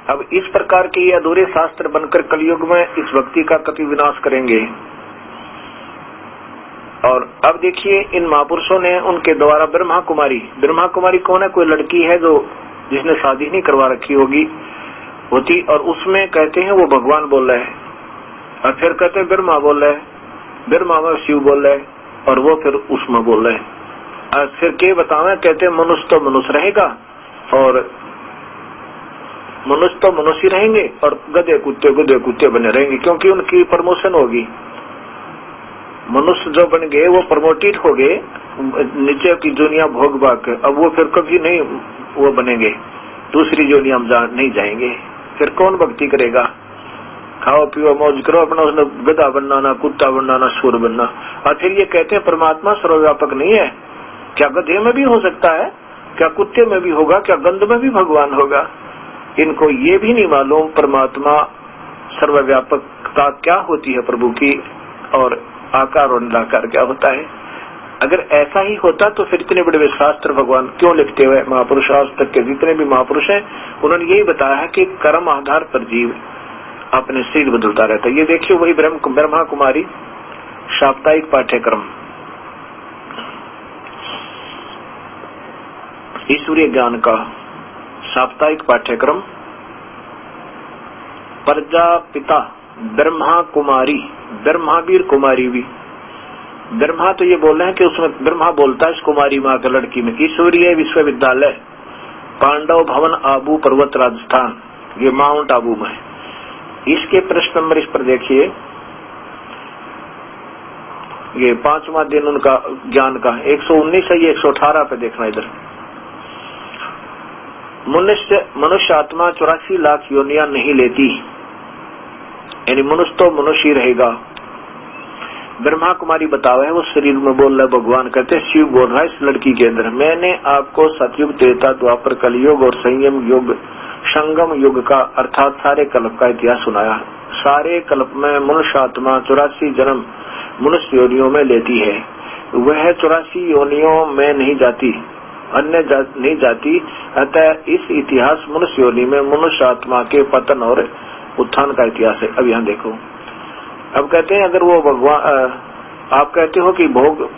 अब इस प्रकार के ये अधूरे शास्त्र बनकर कलयुग में इस भक्ति का कति विनाश करेंगे। और अब देखिए इन महापुरुषों ने उनके द्वारा ब्रह्मा कुमारी कौन है? कोई लड़की है जो जिसने शादी नहीं करवा रखी होती और उसमें कहते हैं वो भगवान बोल रहे हैं, और फिर कहते हैं ब्रह्मा बोल रहे हैं, ब्रह्मा में शिव बोल रहे हैं, और वो फिर उसमें बोल रहे हैं। और फिर के बतावे, कहते हैं मनुष्य तो मनुष्य रहेगा और मनुष्य तो मनुष्य रहेंगे और गधे कुत्ते बने रहेंगे, क्योंकि उनकी प्रमोशन होगी। मनुष्य जो बन गए वो प्रमोटेड हो गए नीचे की दुनिया भोग भाग, अब वो फिर कभी नहीं वो बनेंगे, दूसरी दुनिया में नहीं जाएंगे। फिर कौन भक्ति करेगा? खाओ पियो मौज करो अपना, उसने गधा बनना ना कुत्ता बनना ना सुर बनना। और फिर ये कहते हैं परमात्मा सर्वव्यापक नहीं है। क्या गधे में भी हो सकता है? क्या कुत्ते में भी होगा? क्या गंध में भी भगवान होगा? इनको ये भी नहीं मालूम परमात्मा सर्वव्यापकता क्या होती है प्रभु की, और आकार और निराकार क्या होता है। अगर ऐसा ही होता तो फिर इतने बड़े शास्त्र भगवान क्यों लिखते हुए? महापुरुष आज तक के जितने भी महापुरुष हैं उन्होंने यही बताया है कि कर्म आधार पर जीव अपने शरीर बदलता रहता है। ये देखिए वही ब्रह्मा कुमारी साप्ताहिक पाठ्यक्रम, ईश्वरीय ज्ञान का साप्ताहिक पाठ्यक्रम, प्रजापिता ब्रह्मा कुमारी, ब्रह्मावीर कुमारी भी। ब्रह्मा तो ये बोल रहे हैं कि उसमें ब्रह्मा बोलता है इस कुमारी माँ के लड़की में। ईश्वरीय विश्वविद्यालय पांडव भवन आबू पर्वत राजस्थान, ये माउंट आबू में। इसके प्रश्न नंबर इस पर देखिए, ये 5वां दिन उनका ज्ञान का 119 है, ये 118 पे देखना इधर। मनुष्य आत्मा 84 लाख योनियां नहीं लेती, यानी मनुष्य तो मनुष्य ही रहेगा। ब्रह्मा कुमारी बतावा है वो शरीर में बोल रहा है भगवान, कहते हैं शिव बोल रहा है इस लड़की के अंदर। मैंने आपको सतयुग त्रेता द्वापर कलयुग और संयम युग संगम युग का अर्थात सारे कल्प का इतिहास सुनाया। सारे कल्प में मनुष्य आत्मा 84 जन्म मनुष्य योनियों में लेती है। वह 84 योनियों में नहीं जाती, अन्य नहीं जाती। अतः इस इतिहास मनुष्य योनि में मनुष्य आत्मा के पतन और उत्थान का इतिहास है। अब यहाँ देखो, अब कहते हैं अगर वो भगवान, आप कहते हो कि भोग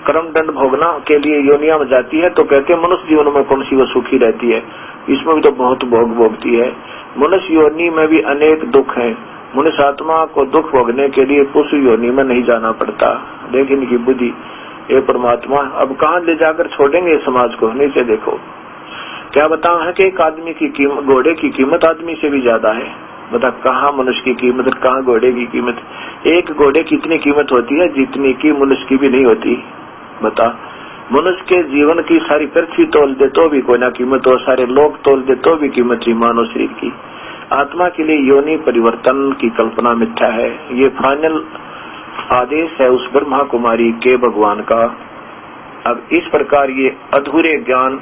कर्म दंड भोगना के लिए योनिया में जाती है, तो कहते हैं मनुष्य जीवन में कौन सी वो सुखी रहती है? इसमें भी तो बहुत भोग भोगती है। मनुष्य योनि में भी अनेक दुख हैं। मनुष्य आत्मा को दुख भोगने के लिए पशु योनि में नहीं जाना पड़ता। लेकिन इनकी बुद्धि, ये परमात्मा अब कहाँ ले जाकर छोड़ेंगे समाज को? नीचे देखो क्या बताओ है कि एक आदमी की कीमत, घोड़े की कीमत आदमी से भी ज्यादा है। बता कहाँ मनुष्य की कीमत और कहाँ घोड़े की कीमत? एक घोड़े की इतनी कीमत होती है जितनी की मनुष्य की भी नहीं होती। बता, मनुष्य के जीवन की सारी पृथ्वी तोल दे तो भी कोई ना कीमत हो, सारे लोग तोल दे तो भी कीमत ही मानव शरीर की। आत्मा के लिए योनि परिवर्तन की कल्पना मिथ्या है। ये फाइनल आदेश है उस ब्रह्मा कुमारी के भगवान का। अब इस प्रकार ये अधूरे ज्ञान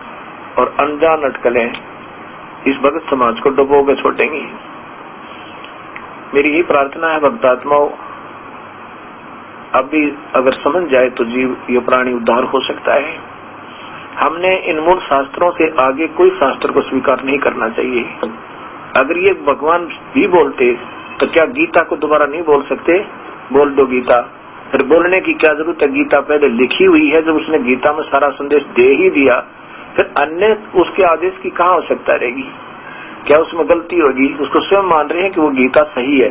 और अनजान अटकलें इस भगत समाज को डुबो के छोड़ेंगी। मेरी यही प्रार्थना है भक्तात्माओं, अब भी अगर समझ जाए तो जीव ये प्राणी उद्धार हो सकता है। हमने इन मूल शास्त्रों से आगे कोई शास्त्र को स्वीकार नहीं करना चाहिए। अगर ये भगवान भी बोलते तो क्या गीता को दोबारा नहीं बोल सकते? बोल दो गीता, फिर बोलने की क्या जरूरत है? गीता पहले लिखी हुई है, जब उसने गीता में सारा संदेश दे ही दिया, फिर अन्य उसके आदेश की कहाँ आवश्यकता रहेगी? क्या उसमें गलती होगी? उसको स्वयं मान रहे हैं कि वो गीता सही है,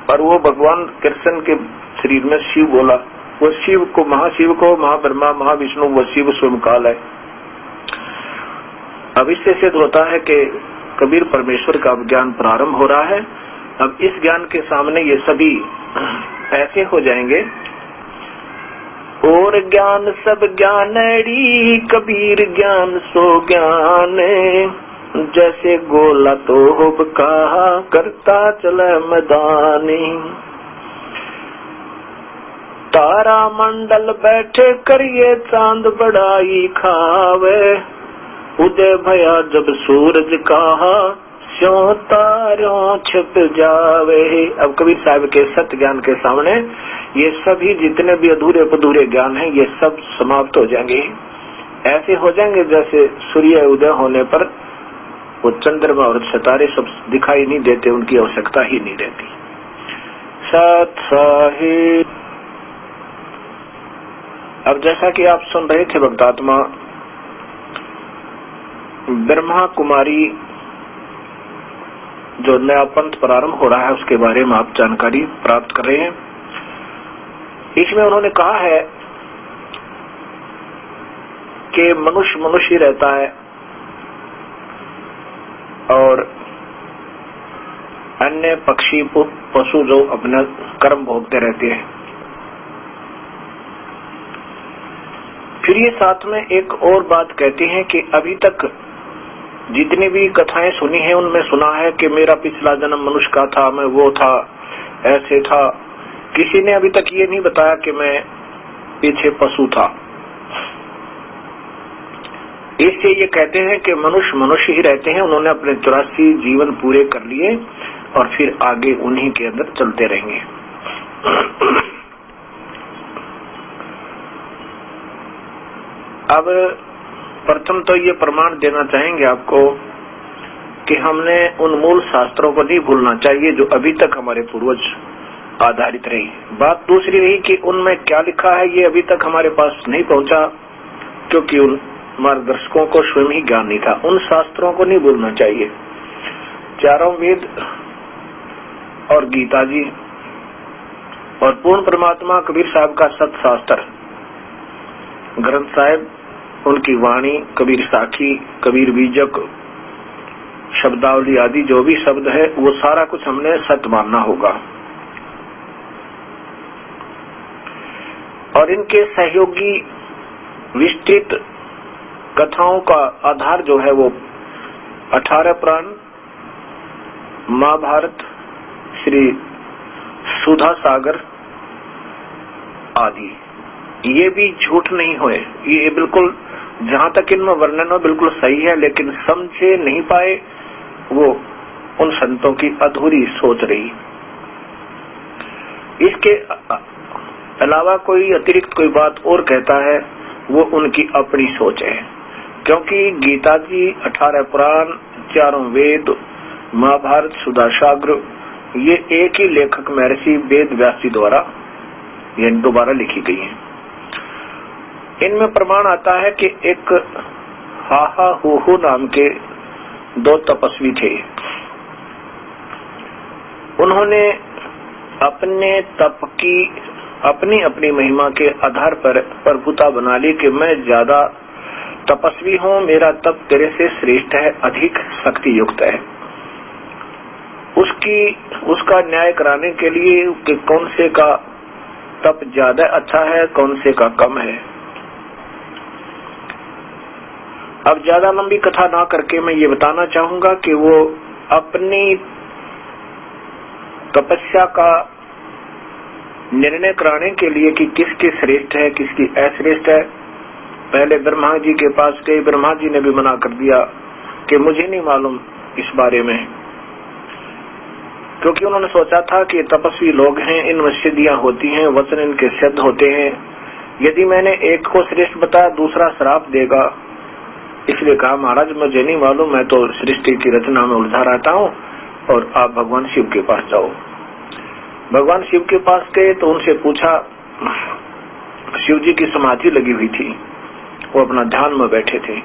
पर वो भगवान कृष्ण के शरीर में शिव बोला, वो शिव को, महाशिव को महाब्रह्मा महाविष्णु वो शिव स्वयं काल है। अब इससे सिद्ध होता है कि कबीर परमेश्वर का ज्ञान प्रारंभ हो रहा है। अब इस ज्ञान के सामने ये सभी ऐसे हो जाएंगे, और ज्ञान सब ज्ञानड़ी कबीर ज्ञान सो ज्ञान, जैसे गोला तोब कहा करता चले मैदानी। तारा मंडल बैठे करिए चांद बड़ाई खावे, उदय भया जब सूरज कहा स्यों तारों छिप जावे। अब कबीर साहब के सत्य ज्ञान के सामने ये सभी जितने भी अधूरे पधूरे ज्ञान हैं ये सब समाप्त हो जाएंगे। ऐसे हो जाएंगे जैसे सूर्य उदय होने पर वो चंद्रमा और सितारे सब दिखाई नहीं देते, उनकी आवश्यकता ही नहीं रहती। सत साहिब। अब जैसा कि आप सुन रहे थे भक्तात्मा, ब्रह्मा कुमारी जो नया पंथ प्रारंभ हो रहा है उसके बारे में आप जानकारी प्राप्त कर रहे हैं। इसमें उन्होंने कहा है कि मनुष्य मनुष्य रहता है और अन्य पक्षी पशु जो अपना कर्म भोगते रहते हैं। फिर ये साथ में एक और बात कहते हैं कि अभी तक जितनी भी कथाएं सुनी है उनमें सुना है कि मेरा पिछला जन्म मनुष्य का था, मैं वो था, ऐसे था। किसी ने अभी तक ये नहीं बताया कि मैं पीछे पशु था। इससे ये कहते हैं कि मनुष्य मनुष्य ही रहते हैं। उन्होंने अपने 84 जीवन पूरे कर लिए और फिर आगे उन्हीं के अंदर चलते रहेंगे। अब प्रथम तो ये प्रमाण देना चाहेंगे आपको कि हमने उन मूल शास्त्रों को नहीं भूलना चाहिए जो अभी तक हमारे पूर्वज आधारित रही। बात दूसरी रही कि उनमें क्या लिखा है ये अभी तक हमारे पास नहीं पहुंचा, क्योंकि उन मार्गदर्शकों को स्वयं ही ज्ञान नहीं था। उन शास्त्रों को नहीं भूलना चाहिए। चारों वेद और गीता जी और पूर्ण परमात्मा कबीर साहब का सतशास्त्र ग्रंथ साहिब, उनकी वाणी, कबीर साखी, कबीर बीजक, शब्दावली आदि जो भी शब्द है वो सारा कुछ हमने सत्य मानना होगा। और इनके सहयोगी विस्तृत कथाओं का आधार जो है वो 18 पुराण, महाभारत, श्री सुधा सागर आदि, ये भी झूठ नहीं हुए। ये बिल्कुल जहां तक इनमें वर्णन हो बिल्कुल सही है, लेकिन समझे नहीं पाए वो उन संतों की अधूरी सोच रही। इसके अलावा कोई अतिरिक्त कोई बात और कहता है वो उनकी अपनी सोच है, क्योंकि गीता जी, 18 पुराण, चारों वेद, महाभारत, सुधा सागर, ये एक ही लेखक महर्षि वेद व्यास जी द्वारा ये दोबारा लिखी गई है। इनमें प्रमाण आता है कि एक हाहा हूहू नाम के 2 तपस्वी थे। उन्होंने अपने तप की अपनी अपनी महिमा के आधार पर प्रभुता बना ली कि मैं ज्यादा तपस्वी हूँ, मेरा तप तेरे से श्रेष्ठ है, अधिक शक्ति युक्त है। उसका न्याय कराने के लिए कि कौन से का तप ज्यादा अच्छा है, कौन से का कम है। अब ज्यादा लंबी कथा ना करके मैं ये बताना चाहूंगा कि वो अपनी तपस्या का निर्णय कराने के लिए कि किसकी श्रेष्ठ है, किसकी अश्रेष्ठ है, पहले ब्रह्मा जी के पास गए। ब्रह्मा जी ने भी मना कर दिया कि मुझे नहीं मालूम इस बारे में, क्योंकि उन्होंने सोचा था कि तपस्वी लोग हैं, इनमें सिद्धियां होती हैं, वचन इनके सिद्ध होते हैं। यदि मैंने एक को श्रेष्ठ बताया दूसरा श्राप देगा, इसलिए कहा महाराज मुझे नहीं मालूम, मैं तो सृष्टि की रचना में उलझा रहता हूँ और आप भगवान शिव के पास जाओ। भगवान शिव के पास गए तो उनसे पूछा, शिव जी की समाधि लगी हुई थी, वो अपना ध्यान में बैठे थे।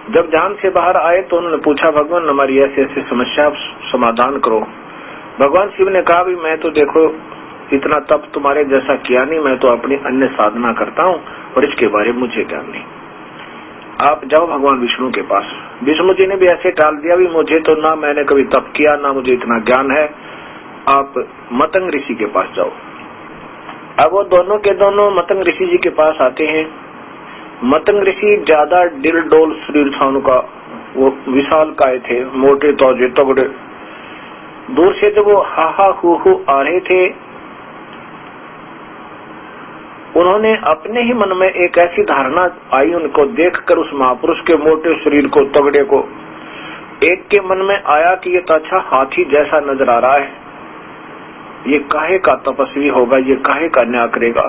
जब ध्यान से बाहर आए तो उन्होंने पूछा, भगवान हमारी ऐसे ऐसे समस्या समाधान करो। भगवान शिव ने कहा, भी मैं तो देखो इतना तप तुम्हारे जैसा किया नहीं, मैं तो अपनी अन्य साधना करता हूँ और इसके बारे में मुझे ज्ञान नहीं। आप जाओ भगवान विष्णु के पास। विष्णु जी ने भी ऐसे टाल दिया, भी मुझे तो ना मैंने कभी तप किया, ना मुझे इतना ज्ञान है, आप मतंग ऋषि के पास जाओ। अब वो दोनों के दोनों मतंग ऋषि जी के पास आते हैं। मतंग ऋषि ज्यादा डिल डोल शरीर था उनका, वो विशाल काय थे, मोटे तौजे तगड़े। दूर से जब वो हाहा हू आ रहे थे, उन्होंने अपने ही मन में एक ऐसी धारणा आई उनको देखकर, उस महापुरुष के मोटे शरीर को, तगड़े को। एक के मन में आया कि ये तो अच्छा हाथी जैसा नजर आ रहा है, ये काहे का तपस्वी होगा, ये काहे का न्याय करेगा।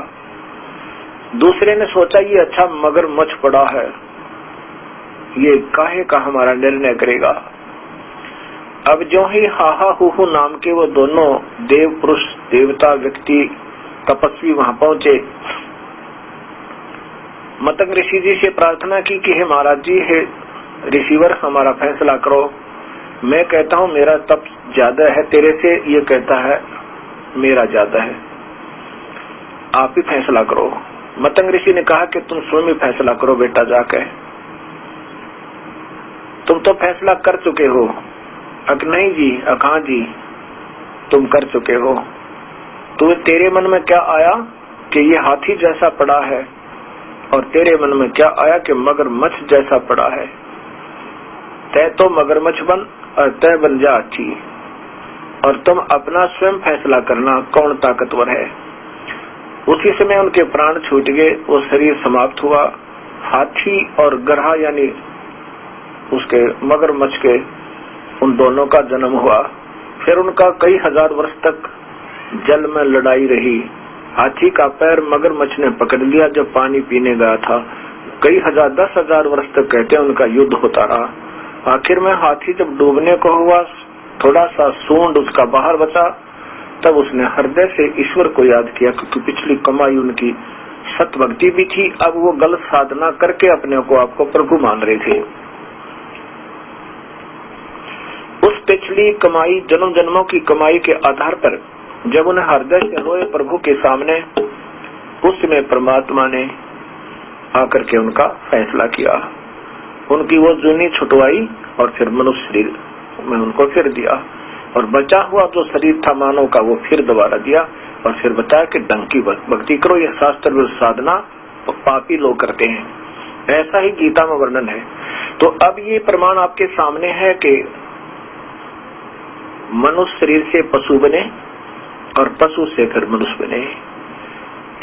दूसरे ने सोचा ये अच्छा मगरमच्छ पड़ा है, ये काहे का हमारा निर्णय करेगा। अब जो ही हाहा हूहू नाम के वो दोनों देव पुरुष, देवता, व्यक्ति, तपस्वी वहां पहुंचे। मतंग ऋषि जी से प्रार्थना की कि हे महाराज जी, हे ऋषिवर, हमारा फैसला करो। मैं कहता हूं मेरा तप ज्यादा है तेरे से, ये कहता है मेरा ज्यादा है, आप ही फैसला करो। मतंग ऋषि ने कहा कि तुम स्वयं ही फैसला करो बेटा, जाके तुम तो फैसला कर चुके हो। नहीं जी, हाँ जी, तुम कर चुके हो। तो तेरे मन में क्या आया कि ये हाथी जैसा पड़ा है, और तेरे मन में क्या आया कि मगरमच्छ जैसा पड़ा है। तय तो मगरमच्छ बन और तय बन जा हाथी, और तुम अपना स्वयं फैसला करना कौन ताकतवर है। उसी समय उनके प्राण छूट गए, वो शरीर समाप्त हुआ। हाथी और गरहा यानी उसके मगरमच्छ के उन दोनों का जन्म हुआ। फिर उनका कई हजार वर्ष तक जल में लड़ाई रही। हाथी का पैर मगरमच्छ ने पकड़ लिया जब पानी पीने गया था। कई हजार, 10,000 वर्ष तक कहते हैं उनका युद्ध होता रहा। आखिर में हाथी जब डूबने को हुआ, थोड़ा सा सूंड उसका बाहर बचा, तब उसने हृदय से ईश्वर को याद किया, क्योंकि पिछली कमाई उनकी सत भक्ति भी थी। अब वो गलत साधना करके अपने को आपको प्रभु मान रहे थे। उस पिछली कमाई, जन्म जन्मों की कमाई के आधार पर जब उन्हें हृदय से रोए प्रभु के सामने, उस समय परमात्मा ने आकर के उनका फैसला किया। उनकी वो जूनी छुटवाई और फिर मनुष्य शरीर में उनको फिर दिया, और बचा हुआ जो शरीर था मानव का वो फिर दोबारा दिया, और फिर बताया कि ढंग की भक्ति करो, यह शास्त्र विरुद्ध साधना पापी लोग करते हैं। ऐसा ही गीता में वर्णन है। तो अब ये प्रमाण आपके सामने है कि मनुष्य शरीर से पशु बने और पशु से फिर मनुष्य बने।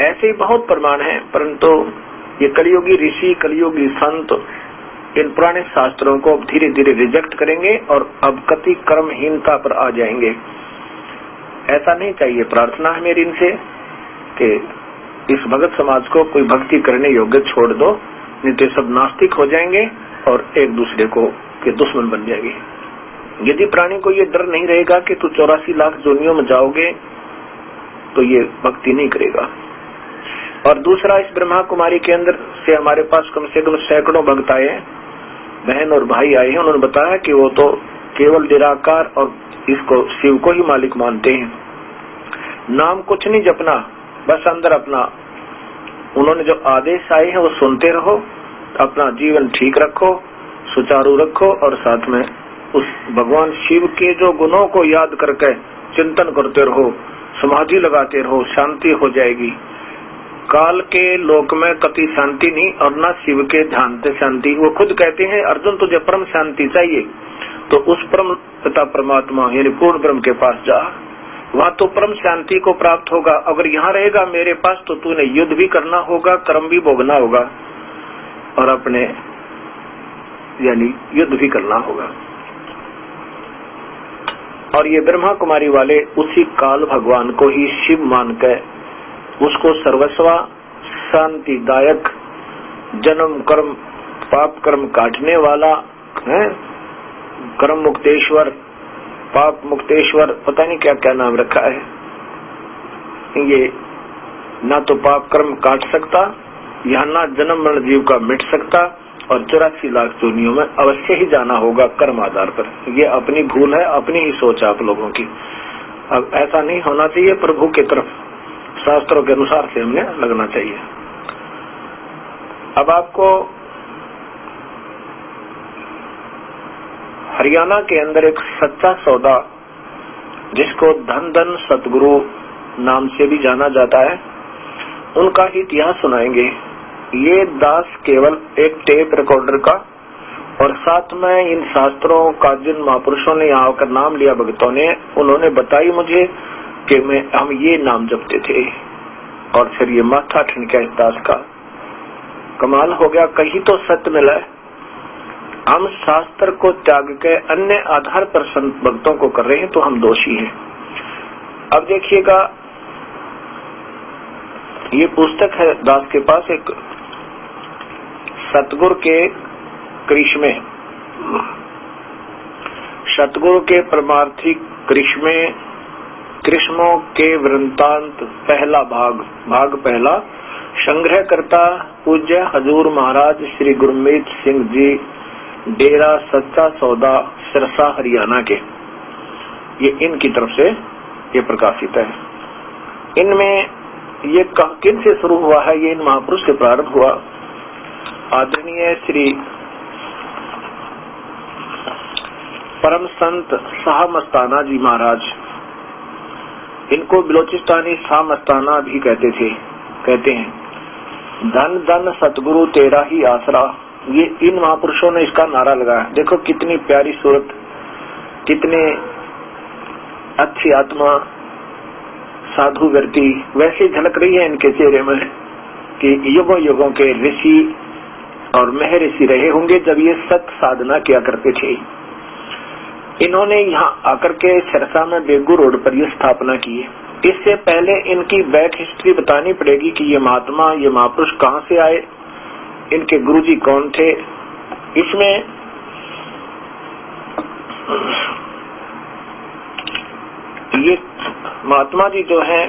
ऐसे ही बहुत प्रमाण हैं, परंतु ये कलियुगी ऋषि, कलियुगी संत इन पुराने शास्त्रों को धीरे धीरे रिजेक्ट करेंगे और अब कति कर्महीनता पर आ जाएंगे। ऐसा नहीं चाहिए। प्रार्थना है मेरी इनसे कि इस भगत समाज को कोई भक्ति करने योग्य छोड़ दो, नहीं तो सब नास्तिक हो जाएंगे और एक दूसरे को के दुश्मन बन जाएंगे। यदि प्राणी को ये डर नहीं रहेगा कि तू 84 लाख जोनियों में जाओगे, तो ये भक्ति नहीं करेगा। और दूसरा, इस ब्रह्मा कुमारी के अंदर से हमारे पास कम से कम सैकड़ों भक्त आए, बहन और भाई आए हैं। उन्होंने बताया कि वो तो केवल निराकार और इसको शिव को ही मालिक मानते हैं। नाम कुछ नहीं जपना, बस अंदर अपना उन्होंने जो आदेश आए हैं वो सुनते रहो, अपना जीवन ठीक रखो, सुचारू रखो, और साथ में उस भगवान शिव के जो गुणों को याद करके चिंतन करते रहो, समाधि लगाते रहो, शांति हो जाएगी। काल के लोक में कति शांति नहीं, और न शिव के ध्यान से शांति। वो खुद कहते हैं, अर्जुन तुझे परम शांति चाहिए तो उस परम पिता परमात्मा यानी पूर्ण ब्रह्म के पास जा, वहाँ तो परम शांति को प्राप्त होगा। अगर यहाँ रहेगा मेरे पास तो तूने युद्ध भी करना होगा, कर्म भी भोगना होगा, और अपने यानी युद्ध भी करना होगा। और ये ब्रह्मा कुमारी वाले उसी काल भगवान को ही शिव मानकर उसको सर्वस्वा शांतिदायक, जन्म कर्म पाप कर्म काटने वाला है, कर्म मुक्तेश्वर, पाप मुक्तेश्वर, पता नहीं क्या क्या नाम रखा है। ये ना तो पाप कर्म काट सकता, यहाँ ना जन्म मरण जीव का मिट सकता, और 84 लाख योनियों में अवश्य ही जाना होगा कर्म आधार पर। ये अपनी भूल है, अपनी ही सोच आप लोगों की। अब ऐसा नहीं होना चाहिए। प्रभु की तरफ शास्त्रों के अनुसार से हमने लगना चाहिए। अब आपको हरियाणा के अंदर एक सच्चा सौदा, जिसको धन धन सतगुरु नाम से भी जाना जाता है, उनका ही इतिहास सुनाएंगे। ये दास केवल एक टेप रिकॉर्डर का, और साथ में इन शास्त्रों का जिन महापुरुषों ने यहाँ आकर नाम लिया, भक्तों ने, उन्होंने बताई मुझे कि हम ये नाम जपते थे, और फिर ये माथा ठनका इस दास का। कमाल हो गया, कहीं तो सत्य मिला है। हम शास्त्र को त्याग के अन्य आधार पर संत भक्तों को कर रहे हैं तो हम दोषी हैं। अब देखिएगा, ये पुस्तक है दास के पास, एक सतगुरु के करिश्मे, सतगुरु के परमार्थी कृष्मों के वृंतांत पहला भाग पहला, संग्रहकर्ता पूज्य हजूर महाराज श्री गुरमीत सिंह जी, डेरा सच्चा सौदा, सिरसा हरियाणा के। ये इनकी तरफ से ये प्रकाशित है। इनमें ये किन से शुरू हुआ है? ये इन महापुरुष से प्रारंभ हुआ। आदरणीय श्री परम संत शाह मस्ताना जी महाराज, इनको बिलोचिस्तानी शाह मस्ताना भी कहते हैं। धन धन सतगुरु तेरा ही आसरा, ये इन महापुरुषों ने इसका नारा लगाया। देखो कितनी प्यारी सूरत, कितने अच्छी आत्मा, साधु व्यक्ति वैसे झलक रही है इनके चेहरे में कि युगों युगों के ऋषि और महर्षि रहे होंगे जब ये सत साधना किया करते थे। इन्होंने यहाँ आकर के सिरसा में बेगू रोड पर यह स्थापना की है। इससे पहले इनकी बैक हिस्ट्री बतानी पड़ेगी कि ये महात्मा, ये महापुरुष कहाँ से आए, इनके गुरुजी कौन थे। इसमें ये महात्मा जी जो हैं,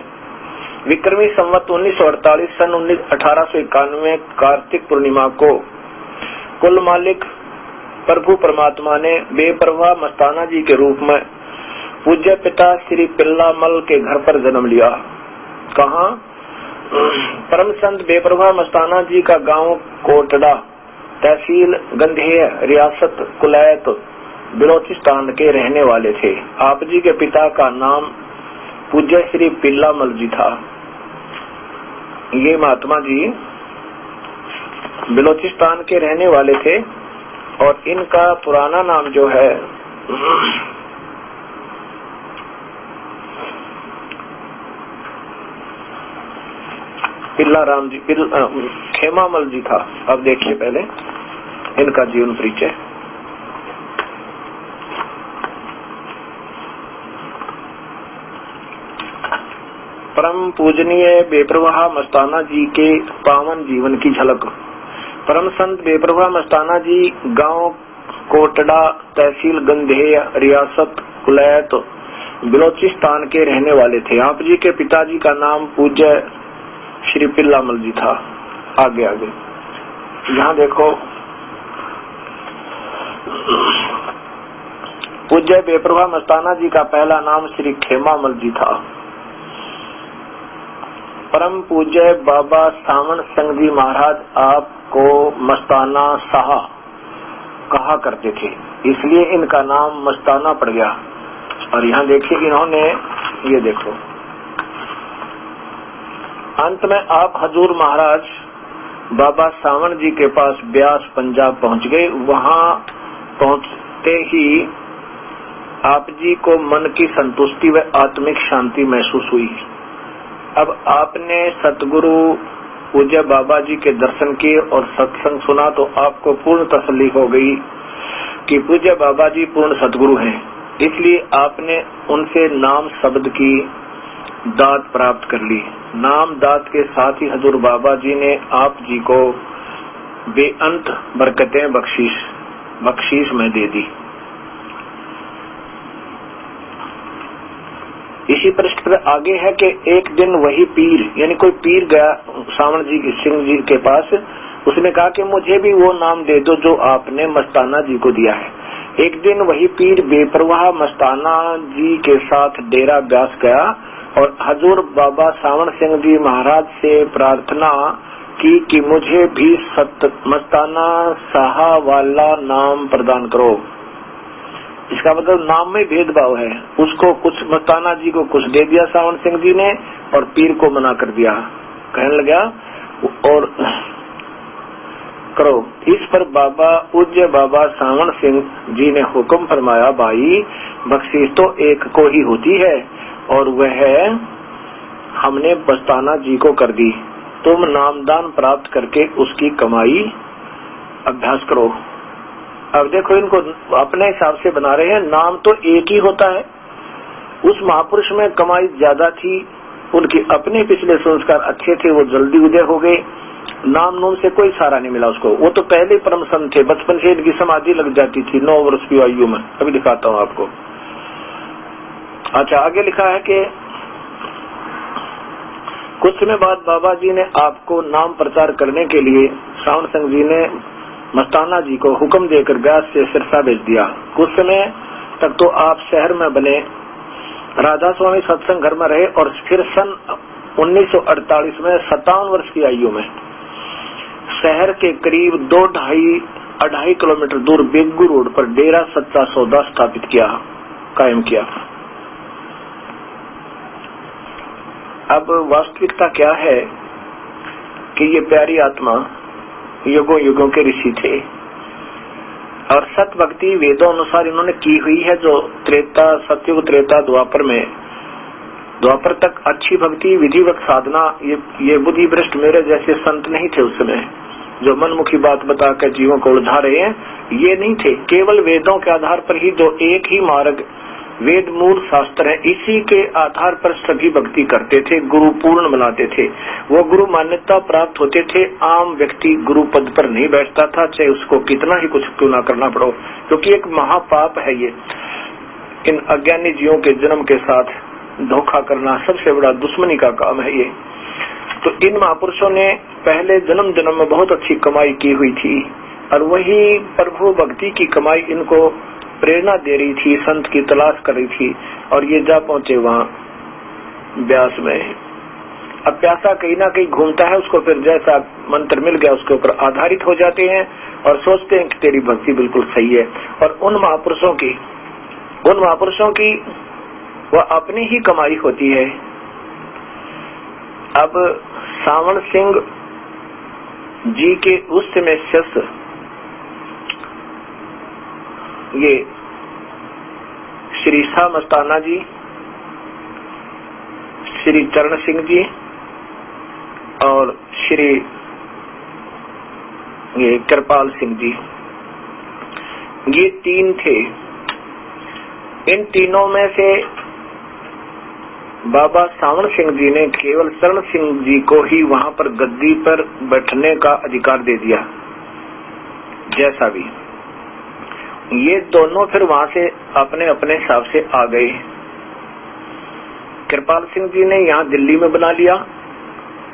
विक्रमी संवत 1948 सन 1891 कार्तिक पूर्णिमा को कुल मालिक प्रभु परमात्मा ने बेपरवाह मस्ताना जी के रूप में पूज्य पिता श्री पिल्लामल के घर पर जन्म लिया। कहाँ? परम संत बेपरवाह मस्ताना जी का गांव कोटड़ा, तहसील गंधेय, रियासत कुलैत, बिलोचिस्तान के रहने वाले थे। आप जी के पिता का नाम पूज्य श्री पिल्लामल जी था। ये महात्मा जी बिलोचिस्तान के रहने वाले थे और इनका पुराना नाम जो है पिल्लाराम जी, खेमामल जी था। अब देखिए पहले इनका जीवन परिचय। परम पूजनीय बेपरवाह मस्ताना जी के पावन जीवन की झलक। परम संत बेपरवाह मस्ताना जी गांव कोटड़ा, तहसील गंधेय, रियासत कुलैत, बिलोचिस्तान के रहने वाले थे। आप जी के पिताजी का नाम पूज्य श्री पिल्लामल जी था। आगे यहाँ देखो, पूज्य बेपरवाह मस्ताना जी का पहला नाम श्री खेमामल जी था। परम पूज्य बाबा सावन सिंह जी महाराज आपको मस्ताना शाह कहा करते थे, इसलिए इनका नाम मस्ताना पड़ गया। और यहाँ देखिए इन्होंने, ये देखो अंत में आप हजूर महाराज बाबा सावन जी के पास ब्यास पंजाब पहुंच गए। वहां पहुंचते ही आप जी को मन की संतुष्टि व आत्मिक शांति महसूस हुई। अब आपने सतगुरु पूज्य बाबा जी के दर्शन किए और सत्संग सुना तो आपको पूर्ण तसल्ली हो गई कि पूज्य बाबा जी पूर्ण सतगुरु हैं। इसलिए आपने उनसे नाम शब्द की दात प्राप्त कर ली। नाम दात के साथ ही हजूर बाबा जी ने आप जी को बेअंत बरकतें बख्शीश में दे दी। इसी पृष्ठ पर आगे है कि एक दिन वही पीर, यानी कोई पीर गया सावन जी सिंह जी के पास, उसने कहा कि मुझे भी वो नाम दे दो जो आपने मस्ताना जी को दिया है। एक दिन वही पीर बेपरवाह मस्ताना जी के साथ डेरा ब्यास गया और हजूर बाबा सावन सिंह जी महाराज से प्रार्थना की कि मुझे भी मस्ताना शाह वाला नाम प्रदान करो। इसका मतलब नाम में भेदभाव है। उसको कुछ मस्ताना जी को कुछ दे दिया सावन सिंह जी ने और पीर को मना कर दिया। कहने लगा और करो। इस पर पूज्य बाबा सावन सिंह जी ने हुक्म फरमाया, भाई बख्शीश तो एक को ही होती है और वह हमने मस्ताना जी को कर दी। तुम नामदान प्राप्त करके उसकी कमाई अभ्यास करो। अब देखो इनको अपने हिसाब से बना रहे हैं। नाम तो एक ही होता है। उस महापुरुष में कमाई ज्यादा थी, उनके अपने पिछले संस्कार अच्छे थे, वो जल्दी उदय हो गए। नाम नूम से कोई सहारा नहीं मिला उसको। वो तो पहले परम संत थे, बचपन से इनकी समाधि लग जाती थी 9 वर्ष की आयु में। अभी दिखाता हूँ आपको। अच्छा, आगे लिखा है कि कुछ समय बाद बाबा जी ने आपको नाम प्रचार करने के लिए श्रावण सिंह जी ने मस्ताना जी को हुक्म देकर ब्यास से सिरसा भेज दिया। कुछ समय तक तो आप शहर में बने, राधा स्वामी सत्संग घर में रहे और फिर सन 1948 में 57 वर्ष की आयु में शहर के करीब 2-2.5 किलोमीटर दूर बेगू रोड पर डेरा सच्चा सौदा स्थापित किया, कायम किया। अब वास्तविकता क्या है कि ये प्यारी आत्मा युगों युगों के ऋषि थे और सत भक्ति वेदों अनुसार इन्होंने की हुई है। जो त्रेता, सतयुग, त्रेता, द्वापर में, द्वापर तक अच्छी भक्ति, विधिवत साधना, ये बुद्धि भ्रष्ट मेरे जैसे संत नहीं थे उस समय, जो मनमुखी बात बताकर जीवों को उलझा रहे हैं, ये नहीं थे। केवल वेदों के आधार पर ही, जो एक ही मार्ग वेद मूल शास्त्र है, इसी के आधार पर सभी भक्ति करते थे, गुरु पूर्ण बनाते थे। वो गुरु मान्यता प्राप्त होते थे। आम व्यक्ति गुरु पद पर नहीं बैठता था, चाहे उसको कितना ही कुछ क्यों ना करना पड़ो, क्योंकि एक महापाप है ये। इन अज्ञानी जीवों के जन्म के साथ धोखा करना सबसे बड़ा दुश्मनी का काम है ये। तो इन महापुरुषों ने पहले जन्म जन्म में बहुत अच्छी कमाई की हुई थी और वही प्रभु भक्ति की कमाई इनको प्रेरणा दे रही थी, संत की तलाश कर रही थी और ये जा पहुंचे वहां ब्यास में। अब प्यासा कहीं ना कहीं घूमता है, उसको फिर जैसा मंत्र मिल गया उसके ऊपर आधारित हो जाते हैं और सोचते हैं कि तेरी भक्ति बिल्कुल सही है। और उन महापुरुषों की वह अपनी ही कमाई होती है। अब श्रावण सिंह जी के उस समय शिष्य ये श्री शाह मस्ताना जी, श्री चरण सिंह जी और श्री ये कृपाल सिंह जी, ये 3 थे। इन तीनों में से बाबा श्रावण सिंह जी ने केवल चरण सिंह जी को ही वहां पर गद्दी पर बैठने का अधिकार दे दिया। जैसा भी ये दोनों फिर वहां से अपने अपने हिसाब से आ गए। कृपाल सिंह जी ने यहाँ दिल्ली में बना लिया,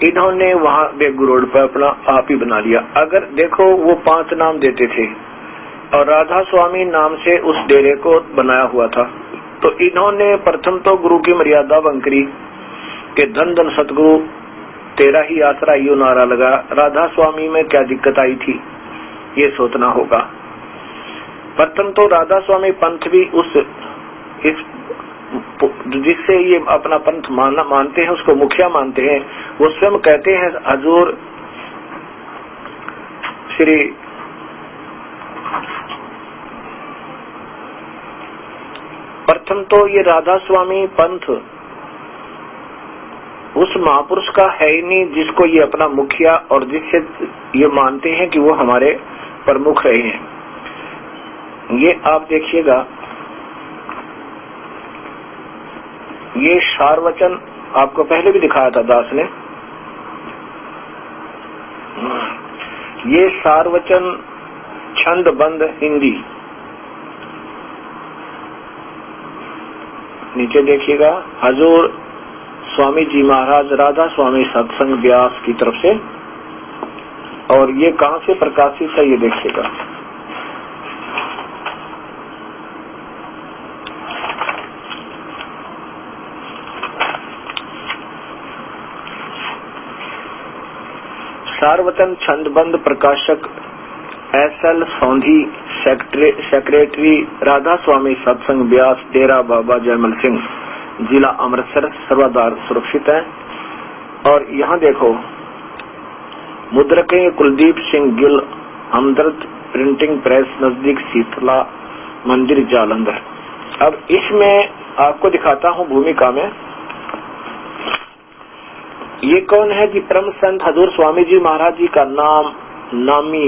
इन्होंने वहां बेगू रोड पर अपना आप ही बना लिया। अगर देखो वो 5 नाम देते थे और राधा स्वामी नाम से उस डेरे को बनाया हुआ था। तो इन्होंने प्रथम तो गुरु की मर्यादा भंग करी कि धन धन सतगुरु तेरा ही आसरा, यो नारा लगा। राधा स्वामी में क्या दिक्कत आई थी ये सोचना होगा। प्रथम तो राधा स्वामी पंथ भी जिससे ये अपना पंथ मानते हैं, उसको मुखिया मानते हैं, वो स्वयं कहते हैं हजूर श्री प्रथम तो ये राधा स्वामी पंथ उस महापुरुष का है ही नहीं जिसको ये अपना मुखिया और जिससे ये मानते हैं कि वो हमारे प्रमुख रहे हैं। ये आप देखिएगा, ये सारवचन आपको पहले भी दिखाया था दास ने। ये सारवचन छंद बंद हिंदी, नीचे देखिएगा हजूर स्वामी जी महाराज राधा स्वामी सत्संग व्यास की तरफ से, और ये कहां से प्रकाशित है ये देखिएगा। सारवचन छंदबंद प्रकाशक SL सौंधी, सेक्रेटरी राधा स्वामी सत्संग व्यास, डेरा बाबा जयमल सिंह, जिला अमृतसर, सर्वाधार सुरक्षित है। और यहाँ देखो मुद्रकें कुलदीप सिंह गिल, हमदर्द प्रिंटिंग प्रेस, नजदीक शीतला मंदिर जालंधर। अब इसमें आपको दिखाता हूँ भूमिका में ये कौन है जी। परम संत हजूर स्वामी जी महाराज जी का नाम नामी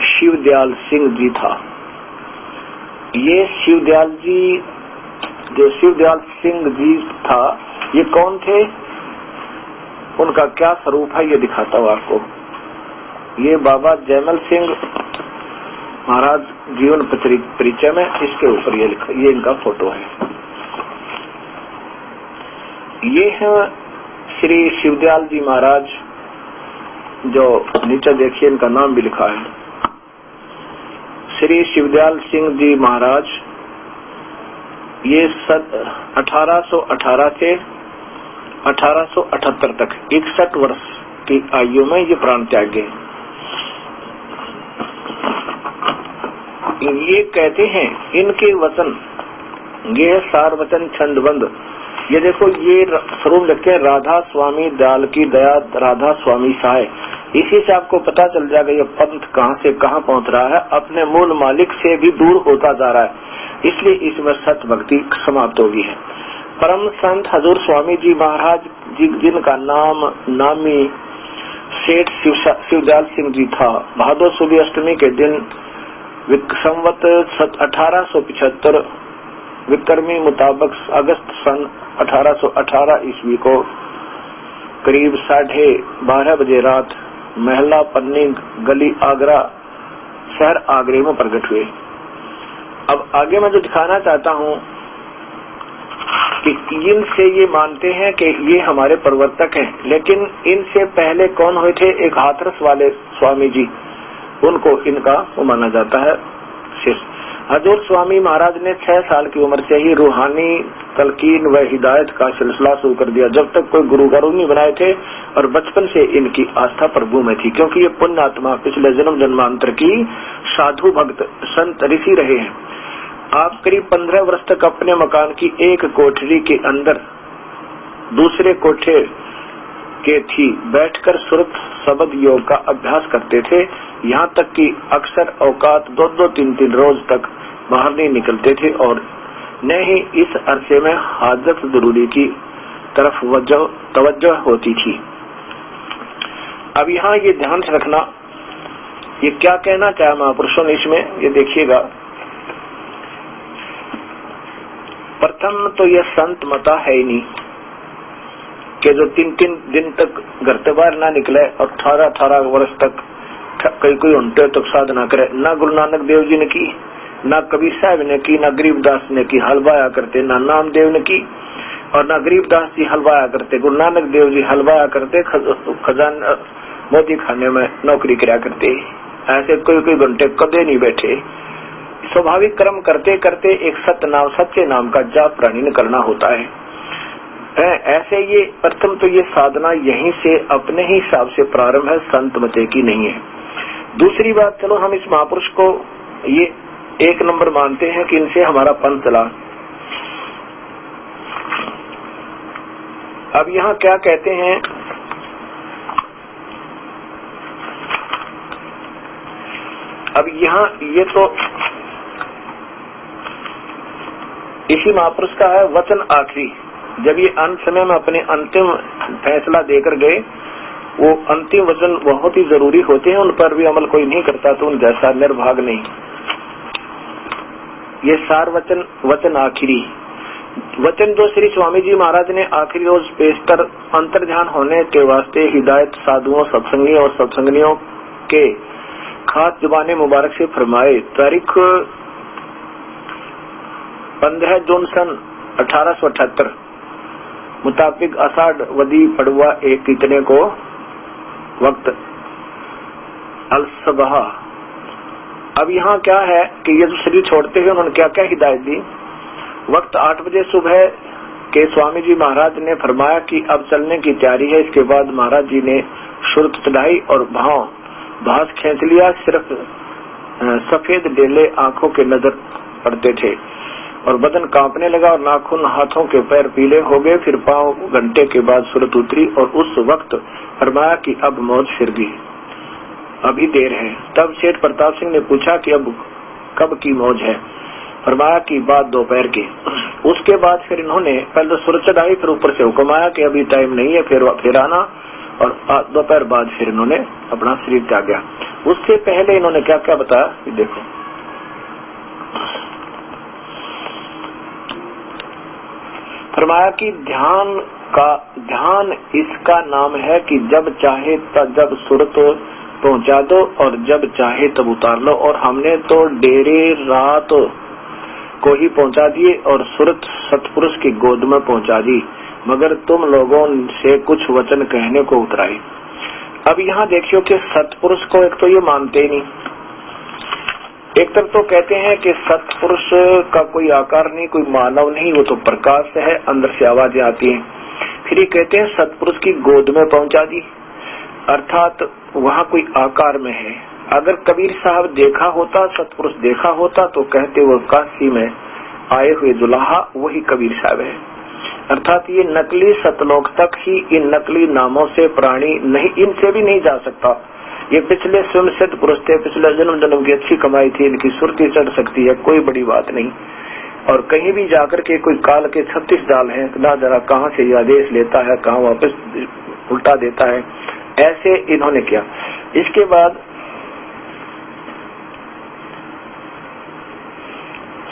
शिवदयाल सिंह जी था। ये शिवदयाल जी, जो शिवदयाल सिंह जी था, ये कौन थे, उनका क्या स्वरूप है ये दिखाता हूँ आपको। ये बाबा जयमल सिंह महाराज जीवन परिचय में इसके ऊपर ये इनका फोटो है। ये है श्री शिवदयाल जी महाराज, जो नीचे देखिए इनका नाम भी लिखा है, श्री शिवदयाल सिंह जी महाराज। ये 1818 से 1878 तक 61 वर्ष की आयु में ये प्राण त्यागे। ये कहते हैं इनके वचन, ये है सार वचन छंदबंद। ये देखो, ये स्वरूप लिखते हैं राधा स्वामी दयाल की दया, राधा स्वामी सहाय। इसी से आपको पता चल जाएगा ये पंथ कहाँ से कहाँ पहुँच रहा है, अपने मूल मालिक से भी दूर होता जा रहा है। इसलिए इसमें सत भक्ति समाप्त हो गई है। परम संत हजूर स्वामी जी महाराज जी, जिनका नाम नामी सेठ शिवदयाल सिंह जी था, भादो सुबह अष्टमी के दिन संवत 1875 विक्रमी मुताबिक अगस्त सन 1818 ईस्वी को करीब 12:30 बजे रात महला पन्नी गली आगरा शहर आगरे में प्रकट हुए। अब आगे मैं जो दिखाना चाहता हूँ कि इनसे ये मानते हैं कि ये हमारे प्रवर्तक हैं, लेकिन इनसे पहले कौन हुए थे? एक हाथरस वाले स्वामी जी, उनको इनका वो माना जाता है शिष्य। हजूर स्वामी महाराज ने 6 साल की उम्र से ही रूहानी तलकीन व हिदायत का सिलसिला शुरू कर दिया। जब तक कोई गुरु नहीं बनाए थे, और बचपन से इनकी आस्था प्रभु में थी, क्योंकि ये पुण्य आत्मा पिछले जन्म जन्मांतर की साधु भक्त संत ऋषि रहे हैं। आप करीब 15 वर्ष तक अपने मकान की एक कोठरी के अंदर दूसरे कोठे के थी बैठकर सुरत शब्द योग का अभ्यास करते थे। यहाँ तक कि अक्सर औकात 2-2, 3-3 रोज तक बाहर नहीं निकलते थे, और न ही इस अरसे में हाजत जरूरी की तरफ तवज्जो होती थी। अब यहाँ ये ध्यान से रखना, ये क्या कहना चाहे महापुरुषों ने इसमें, ये देखिएगा। प्रथम तो यह संत मता है ही नहीं कि जो 3-3 दिन तक घर से बाहर ना निकले और 18 वर्ष तक कोई घंटे तक साधना करे। ना गुरु नानक देव जी ने की, ना कबीर साहब ने की, ना गरीबदास ने की, हलवाया करते, ना नामदेव ने की, और ना गरीबदास जी हलवाया करते। गुरु नानक देव जी हलवाया करते, खजाना मोदी खाने में नौकरी किया करते। ऐसे कोई घंटे कदे नहीं बैठे। स्वाभाविक कर्म करते करते एक सच्चे नाम का जाप प्राणी करना होता है। ऐसे ये प्रथम तो ये साधना यहीं से अपने ही हिसाब से प्रारंभ है, संत मते की नहीं है। दूसरी बात, चलो हम इस महापुरुष को ये 1 नंबर मानते हैं कि इनसे हमारा पंथ चला। अब यहाँ क्या कहते हैं, अब यहाँ ये तो इसी महापुरुष का है वचन आखिरी। जब ये अंत समय में अपने अंतिम फैसला देकर गए, वो अंतिम वचन बहुत ही जरूरी होते हैं, उन पर भी अमल कोई नहीं करता तो उन जैसा निर्भाग नहीं। ये सार वचन आखिरी वचन जो श्री स्वामी जी महाराज ने आखिरी रोज पेशतर अंतर्ध्यान होने के वास्ते हिदायत साधुओं, सत्संगियों और सत्संगियों के खास जुबाने मुबारक से फरमाए। तारीख 15 जून सन 1878 मुताबिक आषाढ़ वदी पड़ुआ एक इतने को वक्त अलसबह। अब यहाँ क्या है कि ये जो शरीर छोड़ते हुए उन्होंने क्या क्या हिदायत दी। वक्त 8 बजे सुबह के स्वामी जी महाराज ने फरमाया कि अब चलने की तैयारी है। इसके बाद महाराज जी ने शुरुत चढ़ाई और भास खींच लिया। सिर्फ सफेद डेले आंखों के नजर पड़ते थे और बदन कांपने लगा और नाखून हाथों के पैर पीले हो गए। फिर पांव घंटे के बाद सूरत उतरी और उस वक्त फरमाया कि अब मौज फिर गई, अभी देर है। तब सेठ प्रताप सिंह ने पूछा कि अब कब की मौज है? फरमाया कि बाद दोपहर की। उसके बाद फिर इन्होंने पहले तो सूरत चढ़ाई, फिर ऊपर से हुक्म आया कि अभी टाइम नहीं है, फिर आना, और दोपहर बाद फिर इन्होंने अपना शरीर त्यागा। उससे पहले इन्होंने क्या क्या बताया, देखो। फरमाया कि ध्यान इसका नाम है कि जब चाहे जब सूरत पहुंचा दो और जब चाहे तब उतार लो। और हमने तो डेरे रात को ही पहुंचा दिए और सूरत सतपुरुष की गोद में पहुंचा दी, मगर तुम लोगों से कुछ वचन कहने को उतराए। अब यहाँ देखियो कि सतपुरुष को एक तो ये मानते ही नहीं। एक तरफ तो कहते हैं कि सतपुरुष का कोई आकार नहीं, कोई मानव नहीं, वो तो प्रकाश है, अंदर से आवाजें आती हैं। फिर ये कहते हैं सतपुरुष की गोद में पहुंचा दी, अर्थात वहाँ कोई आकार में है। अगर कबीर साहब देखा होता, सतपुरुष देखा होता, तो कहते वो काशी में आए हुए दुल्हा वही कबीर साहब है। अर्थात ये नकली सतलोक तक ही इन नकली नामों से प्राणी नहीं, इनसे भी नहीं जा सकता। ये पिछले स्वयं सिद्ध पुरुष थे, पिछले जन्म जन्म की अच्छी कमाई थी, इनकी सुरती चढ़ सकती है, कोई बड़ी बात नहीं। और कहीं भी जाकर के कोई काल के 36 डाल हैं, ना जरा कहाँ से ये आदेश लेता है, कहाँ वापस उल्टा देता है, ऐसे इन्होंने किया। इसके बाद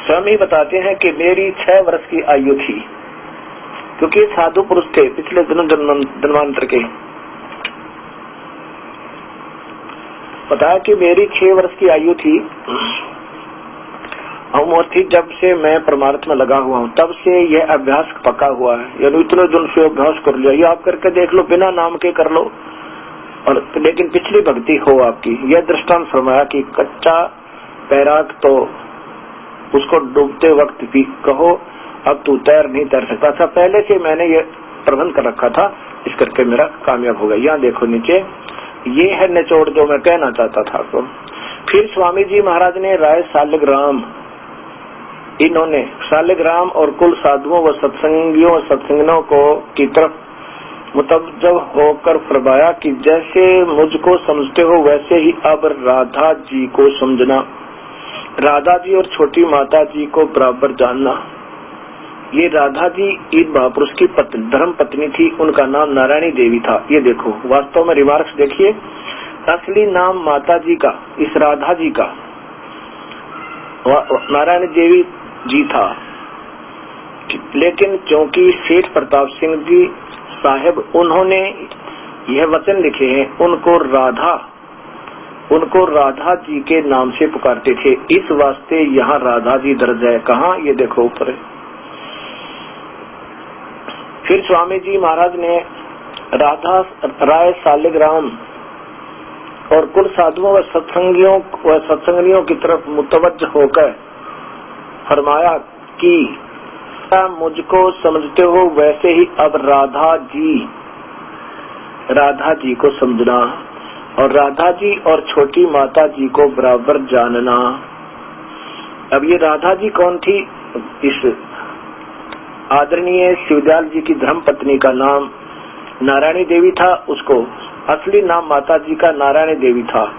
स्वामी बताते हैं कि मेरी 6 वर्ष की आयु थी, क्योंकि साधु पुरुष थे पिछले जन्मांतर के। बताया कि मेरी 6 वर्ष की आयु थी, उम्र थी जब से मैं परमार्थ में लगा हुआ हूँ, तब से यह अभ्यास पक्का हुआ है। यानी इतने दिन से अभ्यास कर लिया, ये आप करके देख लो, बिना नाम के कर लो, और लेकिन पिछली भक्ति हो आपकी। यह दृष्टांत फरमाया कि कच्चा पैराक तो उसको डूबते वक्त भी कहो अब तू तैर नहीं तैर सकता था, पहले से मैंने ये प्रबंध कर रखा था, इस करके मेरा कामयाब हो गया। यहाँ देखो नीचे, ये है निचोड़ जो मैं कहना चाहता था आपको। फिर स्वामी जी महाराज ने राय सालिग्राम, इन्होंने सालिग्राम और कुल साधुओं व सत्संगियों सत्संगियों को की तरफ मुतवज्जह होकर फरमाया कि जैसे मुझको समझते हो वैसे ही अब राधा जी को समझना, राधा जी और छोटी माता जी को बराबर जानना। ये राधा जी इन महापुरुष की धर्म पत्नी थी, उनका नाम नारायणी देवी था। ये देखो वास्तव में रिमार्क्स देखिए, असली नाम माता जी का, इस राधा जी का नारायणी देवी जी था, लेकिन क्योंकि सेठ प्रताप सिंह जी साहेब उन्होंने यह वचन लिखे हैं, उनको राधा जी के नाम से पुकारते थे, इस वास्ते यहाँ राधा जी दर्ज है। कहाँ? ये देखो ऊपर। फिर स्वामी जी महाराज ने राधा राय सालिग्राम और कुल साधुओं व सत्संगियों की तरफ मुतवज्जह होकर फरमाया कि मुझको समझते हो वैसे ही अब राधा जी को समझना और राधा जी और छोटी माता जी को बराबर जानना। अब ये राधा जी कौन थी? इस आदरणीय शिवदयाल जी की धर्म पत्नी का नाम नारायणी देवी था, उसको असली नाम माता जी का नारायणी देवी था,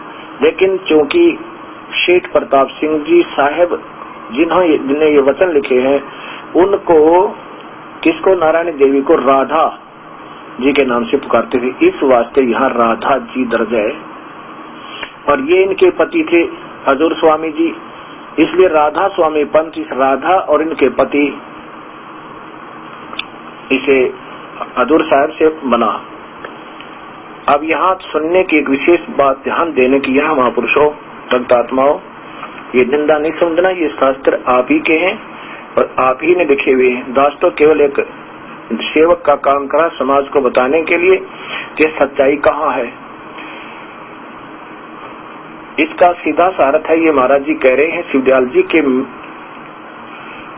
लेकिन चूंकि सेठ प्रताप सिंह जी साहेब जिन्होंने ये वचन लिखे हैं, उनको किसको? नारायणी देवी को राधा जी के नाम से पुकारते थे, इस वास्ते यहाँ राधा जी दर्ज है। और ये इनके पति थे हजूर स्वामी जी, इसलिए राधा स्वामी पंथ इस राधा और इनके पति इसे हजूर साहब से बना। अब यहाँ सुनने की एक विशेष बात ध्यान देने की, यहाँ महापुरुषों भक्तात्माओं, ये निंदा नहीं समझना, ये शास्त्र आप ही के हैं और आप ही ने लिखे हुए हैं। दास तो केवल एक सेवक का काम करा समाज को बताने के लिए कि सच्चाई कहाँ है। इसका सीधा सारथ है ये महाराज जी कह रहे हैं शिवदयाल जी के।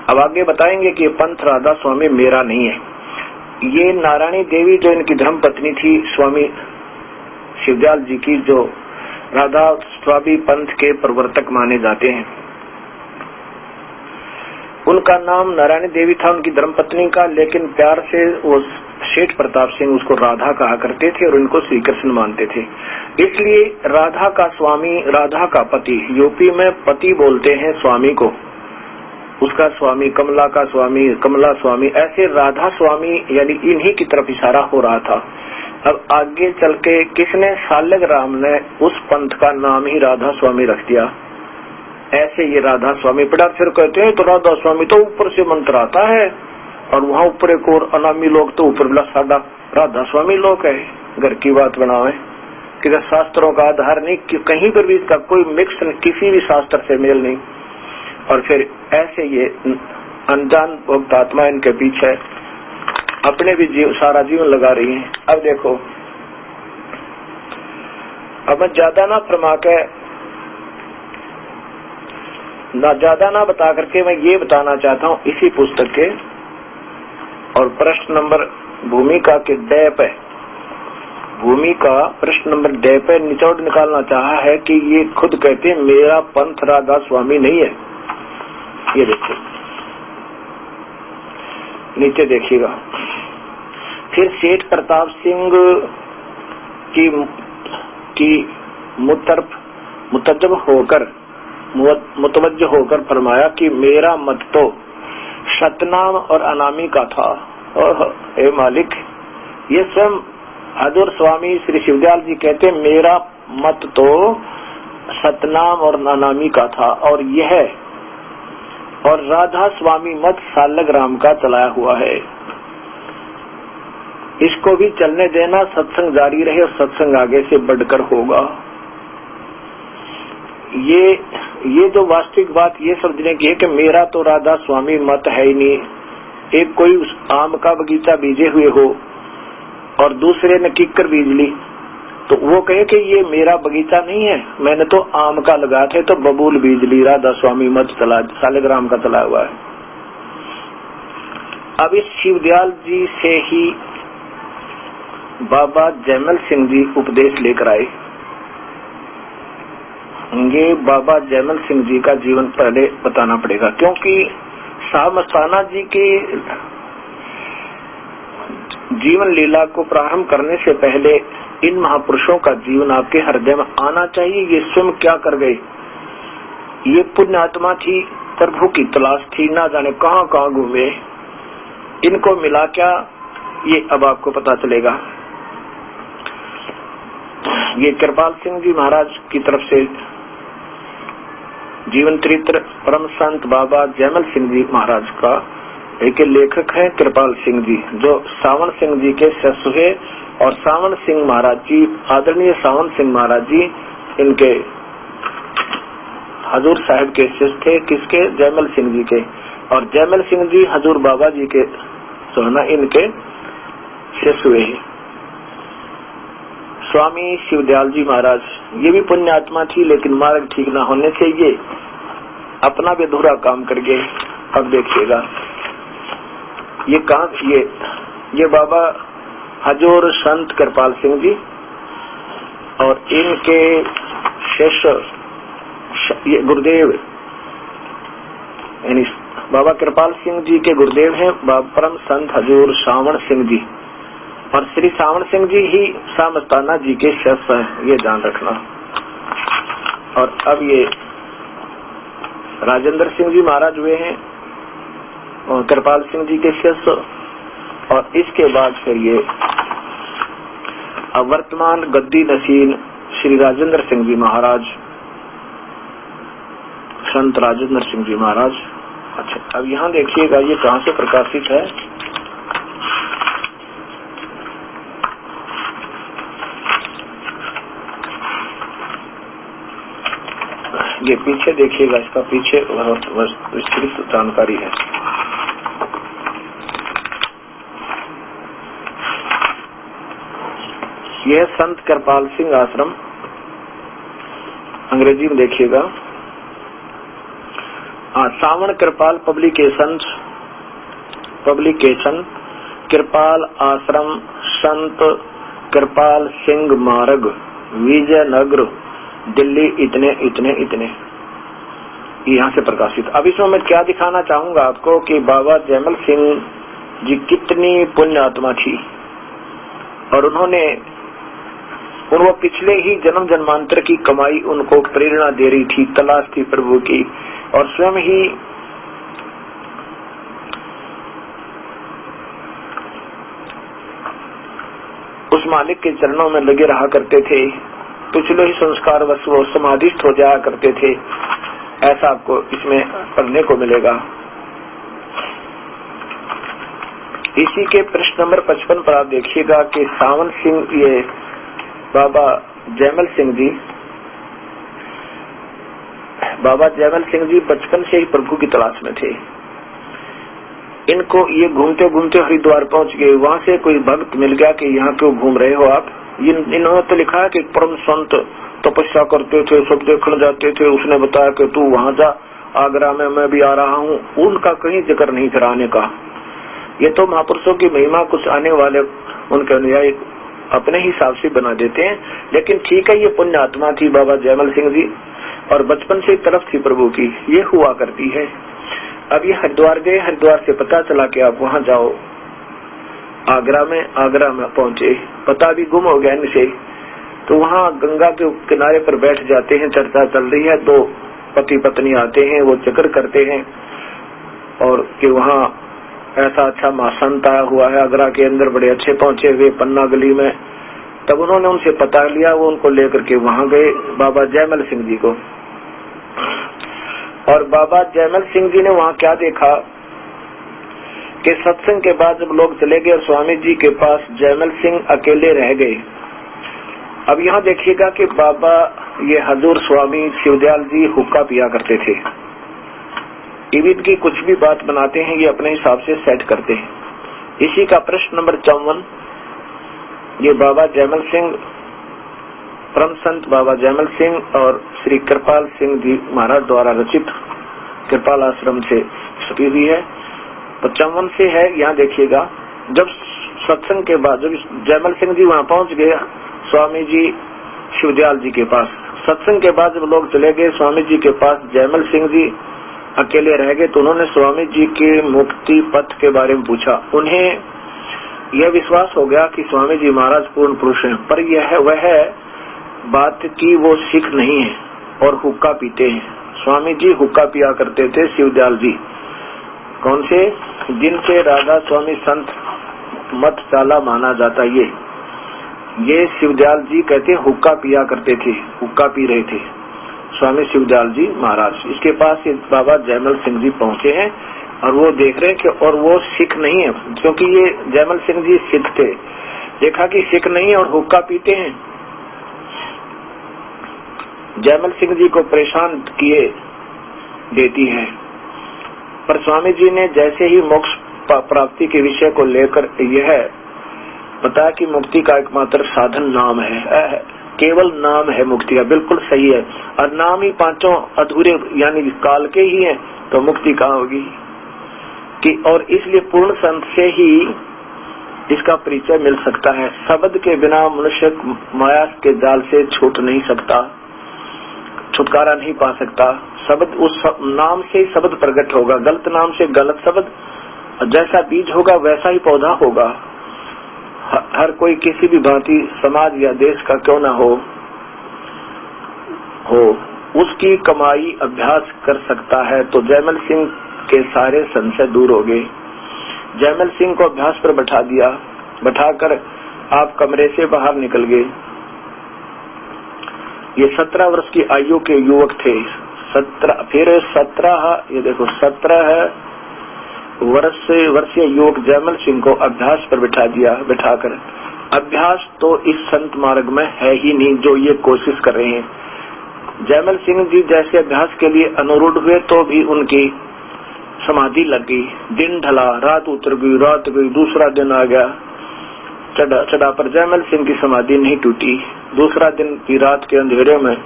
अब आगे बताएंगे कि ये पंथ राधा स्वामी मेरा नहीं है। ये नारायणी देवी जो इनकी धर्म पत्नी थी स्वामी शिवदयाल जी की, जो राधा स्वामी पंथ के प्रवर्तक माने जाते हैं, उनका नाम नारायणी देवी था उनकी धर्मपत्नी का, लेकिन प्यार से वो सेठ प्रताप सिंह उसको राधा कहा करते थे और उनको श्री कृष्ण मानते थे। इसलिए राधा का स्वामी, राधा का पति, यूपी में पति बोलते हैं स्वामी को, उसका स्वामी, कमला का स्वामी, कमला स्वामी, ऐसे राधा स्वामी यानी इन्हीं की तरफ इशारा हो रहा था। अब आगे चल के किसने? सालिग्राम ने उस पंथ का नाम ही राधा स्वामी रख दिया। ऐसे ये राधा स्वामी पड़ा, फिर कहते हैं तो राधा स्वामी तो ऊपर से मंत्र आता है और वहाँ ऊपर एक और अनामी लोग तो ऊपर बोला सादा राधा स्वामी लोग है, घर की बात बनावे। कि शास्त्रों का आधार नहीं, कि कहीं पर भी इसका कोई मिक्स किसी भी शास्त्र से मेल नहीं। और फिर ऐसे ये अनजान भक्त आत्मा इनके पीछे अपने भी सारा जीवन लगा रही है। अब देखो, अब मैं ज्यादा ना फरमा के ज्यादा ना बता करके मैं ये बताना चाहता हूँ इसी पुस्तक के और प्रश्न नंबर भूमिका के डे पे, भूमिका प्रश्न नंबर डे पे निचोड़ निकालना चाहा है कि ये खुद कहते हैं मेरा पंथ राधा स्वामी नहीं है। ये देखिए, नीचे देखिएगा। फिर सेठ प्रताप सिंह की मुतवज्जह होकर फरमाया कि मेरा मत तो सतनाम और अनामी का था। और हे मालिक, ये स्वयं हजूर स्वामी श्री शिवदयाल जी कहते मेरा मत तो सतनाम और अनामी का था, और यह और राधा स्वामी मत सालग्राम का चलाया हुआ है। इसको भी चलने देना, सत्संग जारी रहे और सत्संग आगे से बढ़कर होगा। ये जो वास्तविक बात ये समझने की है कि मेरा तो राधा स्वामी मत है ही नहीं। एक कोई उस आम का बगीचा बीजे हुए हो और दूसरे ने किक्कर बीज ली, तो वो कहे कि ये मेरा बगीचा नहीं है, मैंने तो आम का लगा थे तो बबूल बीज ली, राधा स्वामी मत चला, सालग्राम का चला हुआ है। अब इस शिवदयाल जी से ही बाबा जयमल सिंह जी उपदेश लेकर आए। ये बाबा जयमल सिंह जी का जीवन पहले बताना पड़ेगा, क्योंकि साहब मस्ताना जी के जीवन लीला को प्रारंभ करने से पहले इन महापुरुषों का जीवन आपके हृदय में आना चाहिए। ये स्वयं क्या कर गए, ये पुण्य आत्मा थी, प्रभु की तलाश थी, ना जाने कहां कहां घूमे, इनको मिला क्या, ये अब आपको पता चलेगा। ये कृपाल सिंह जी महाराज की तरफ से जीवन चरित्र परम संत बाबा जयमल सिंह जी महाराज का एक लेखक है कृपाल सिंह जी, जो सावन सिंह जी के शिष्य हुए। और सावन सिंह महाराज जी, आदरणीय सावन सिंह महाराज जी इनके हजूर साहब के शिष्य थे। किसके? जयमल सिंह जी के। और जयमल सिंह जी हजूर बाबा जी के सोना इनके शिष्य हुए हैं। स्वामी शिवदयाल जी महाराज ये भी पुण्य आत्मा थी, लेकिन मार्ग ठीक ना होने से ये अपना भी अधूरा काम कर गए। अब देखिएगा ये कहाँ, ये बाबा हजूर संत कृपाल सिंह जी और इनके शिष्य ये गुरुदेव, यानी बाबा कृपाल सिंह जी के गुरुदेव हैं बाबा परम संत हजूर सावन सिंह जी, और श्री सावन सिंह जी ही सामस्ताना जी के शिष्य हैं, ये ध्यान रखना। और अब ये राजेंद्र सिंह जी महाराज हुए हैं और कृपाल सिंह जी के शिष्य। और इसके बाद फिर ये वर्तमान गद्दी नसीन श्री राजेंद्र सिंह जी महाराज, संत राजेंद्र सिंह जी महाराज। अच्छा, अब यहाँ देखिएगा ये कहाँ से प्रकाशित है। ये पीछे देखिएगा, इसका पीछे विस्तृत जानकारी है। यह संत कृपाल सिंह आश्रम, अंग्रेजी में देखिएगा, सावन कृपाल पब्लिकेशन कृपाल आश्रम संत कृपाल सिंह मार्ग विजयनगर दिल्ली इतने इतने इतने, यहाँ से प्रकाशित। अब इसमें मैं क्या दिखाना चाहूंगा आपको कि बाबा जयमल सिंह जी कितनी पुण्य आत्मा थी, और उन्होंने वो पिछले ही जन्म जन्मांतर की कमाई उनको प्रेरणा दे रही थी, तलाश थी प्रभु की, और स्वयं ही उस मालिक के चरणों में लगे रहा करते थे। पिछले ही संस्कार बस वो समाधिस्थ हो जाया करते थे, ऐसा आपको इसमें पढ़ने को मिलेगा। इसी के प्रश्न नंबर 55 पर आप देखिएगा कि सावन सिंह, ये बाबा जयमल सिंह जी, बाबा जयमल सिंह जी बचपन से ही प्रभु की तलाश में थे। इनको ये घूमते घूमते हरिद्वार पहुंच गए। वहां से कोई भक्त मिल गया कि यहाँ क्यों घूम रहे हो आप। इन्होंने तो लिखा है कि परम संत तपस्या करते थे, सब देखने जाते थे। उसने बताया कि तू वहां जा, आगरा में मैं भी आ रहा हूँ। उनका कहीं जिक्र नहीं कराने का। ये तो महापुरुषों की महिमा कुछ आने वाले उनके अनुयायी अपने हिसाब से बना देते हैं। लेकिन ठीक है, ये पुण्य आत्मा थी बाबा जयमल सिंह जी, और बचपन से तरफ थी प्रभु की, ये हुआ करती है। अब ये हरिद्वार गए, हरिद्वार से पता चला कि आप वहां जाओ। आगरा में पहुंचे, पता भी गुम हो गया इनसे। तो वहां गंगा के किनारे पर बैठ जाते हैं, चर्चा चल रही है। तो पति पत्नी आते हैं, वो जिक्र करते हैं और कि वहां ऐसा अच्छा मासंत आया हुआ है आगरा के अंदर, बड़े अच्छे पहुंचे हुए पन्ना गली में। तब उन्होंने उनसे पता लिया, वो उनको लेकर के वहां गए बाबा जयमल सिंह जी को। और बाबा जयमल सिंह जी ने वहां क्या देखा कि सत्संग के बाद जब लोग चले गए और स्वामी जी के पास जयमल सिंह अकेले रह गए। अब यहाँ देखिएगा कि बाबा ये हजूर स्वामी शिवदयाल जी हुक्का पिया करते थे। इविद की कुछ भी बात बनाते हैं, ये अपने हिसाब से सेट करते हैं। इसी का प्रश्न नंबर 54, ये बाबा जयमल सिंह, परम संत बाबा जयमल सिंह और श्री कृपाल सिंह जी महाराज द्वारा रचित कृपाल आश्रम से छपी हुई है। 55 से है। यहाँ देखिएगा, जब सत्संग के बाद जब जयमल सिंह जी वहां पहुंच गए स्वामी जी शिवदयाल जी के पास, सत्संग के बाद जब लोग चले गए स्वामी जी के पास, जयमल सिंह जी अकेले रह गए। तो उन्होंने स्वामी जी के मुक्ति पथ के बारे में पूछा। उन्हें यह विश्वास हो गया कि स्वामी जी महाराज पूर्ण पुरुष हैं, पर यह वह बात की वो सिख नहीं है और हुक्का पीते हैं। स्वामी जी हुक्का पिया करते थे, शिवदयाल जी। कौन से? जिनसे राधा स्वामी संत मत चाला माना जाता, ये शिवदयाल जी कहते हुक्का पिया करते थे, हुक्का पी रहे थे स्वामी शिवदयाल जी महाराज। इसके पास बाबा जयमल सिंह जी पहुंचे हैं और वो देख रहे हैं कि, और वो सिख नहीं है, क्योंकि ये जयमल सिंह जी सिख थे। देखा कि सिख नहीं है और हुक्का पीते हैं। जयमल सिंह जी को परेशान किए देती है। पर स्वामी जी ने जैसे ही मोक्ष प्राप्ति के विषय को लेकर यह बताया कि मुक्ति का एकमात्र साधन नाम है, केवल नाम है मुक्ति का। बिल्कुल सही है। और नाम ही पांचों अधूरे यानी काल के ही है, तो मुक्ति कहाँ होगी कि? और इसलिए पूर्ण संत से ही इसका परिचय मिल सकता है। शब्द के बिना मनुष्य माया के जाल से छूट नहीं सकता, छुटकारा नहीं पा सकता। शब्द, उस नाम से ही शब्द प्रकट होगा। गलत नाम से गलत शब्द, जैसा बीज होगा वैसा ही पौधा होगा। हर कोई किसी भी भांति समाज या देश का क्यों ना हो, उसकी कमाई अभ्यास कर सकता है। तो जयमल सिंह के सारे संशय दूर हो गए। जयमल सिंह को अभ्यास पर बैठा दिया, बैठाकर आप कमरे से बाहर निकल गए। ये 17 वर्ष की आयु के युवक थे। 17 ये देखो 17 वर्षीय युवक जयमल सिंह को अभ्यास पर बैठा दिया। बैठाकर अभ्यास तो इस संत मार्ग में है ही नहीं जो ये कोशिश कर रहे हैं। जयमल सिंह जी जैसे अभ्यास के लिए अनुरूढ़ हुए तो भी उनकी समाधि लग गई। दिन ढला, रात उतर गई, रात गई, दूसरा दिन आ गया, चढ़ा पर जयमल सिंह की समाधि नहीं टूटी। दूसरा दिन की रात के अंधेरे में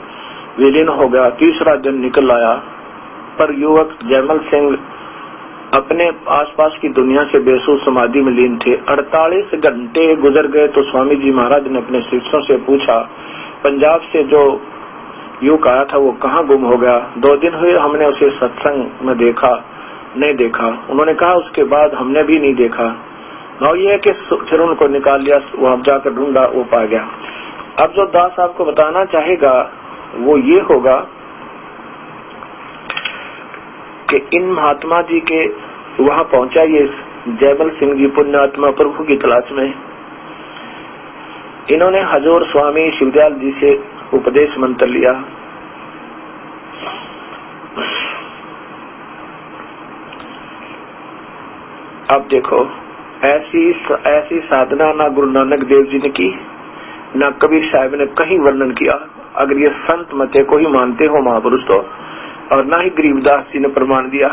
विलीन हो गया। तीसरा दिन निकल आया, पर युवक जयमल सिंह अपने आसपास की दुनिया से बेसुध समाधि में लीन थे। 48 घंटे गुजर गए तो स्वामी जी महाराज ने अपने शिष्यों से पूछा, पंजाब से जो युवक आया था वो कहाँ गुम हो गया? 2 दिन हुए हमने उसे सत्संग में देखा, नहीं देखा। उन्होंने कहा उसके बाद हमने भी नहीं देखा। और ये है कि फिर उनको निकाल लिया, वहां जाकर ढूंढा, वो पा गया। अब जो दास आपको बताना चाहेगा वो ये होगा कि इन महात्मा जी के वहां पहुंचा ये जयमल सिंह जी पुण्यात्मा प्रभु की तलाश में। इन्होंने हजूर स्वामी शिवदयाल जी से उपदेश मंत्र लिया। अब देखो, ऐसी साधना ना गुरु नानक देव जी ने की, न कबीर साहब ने कहीं वर्णन किया। अगर ये संत मते को ही मानते हो महापुरुष तो, और ना ही गरीबदास जी ने प्रमाण दिया,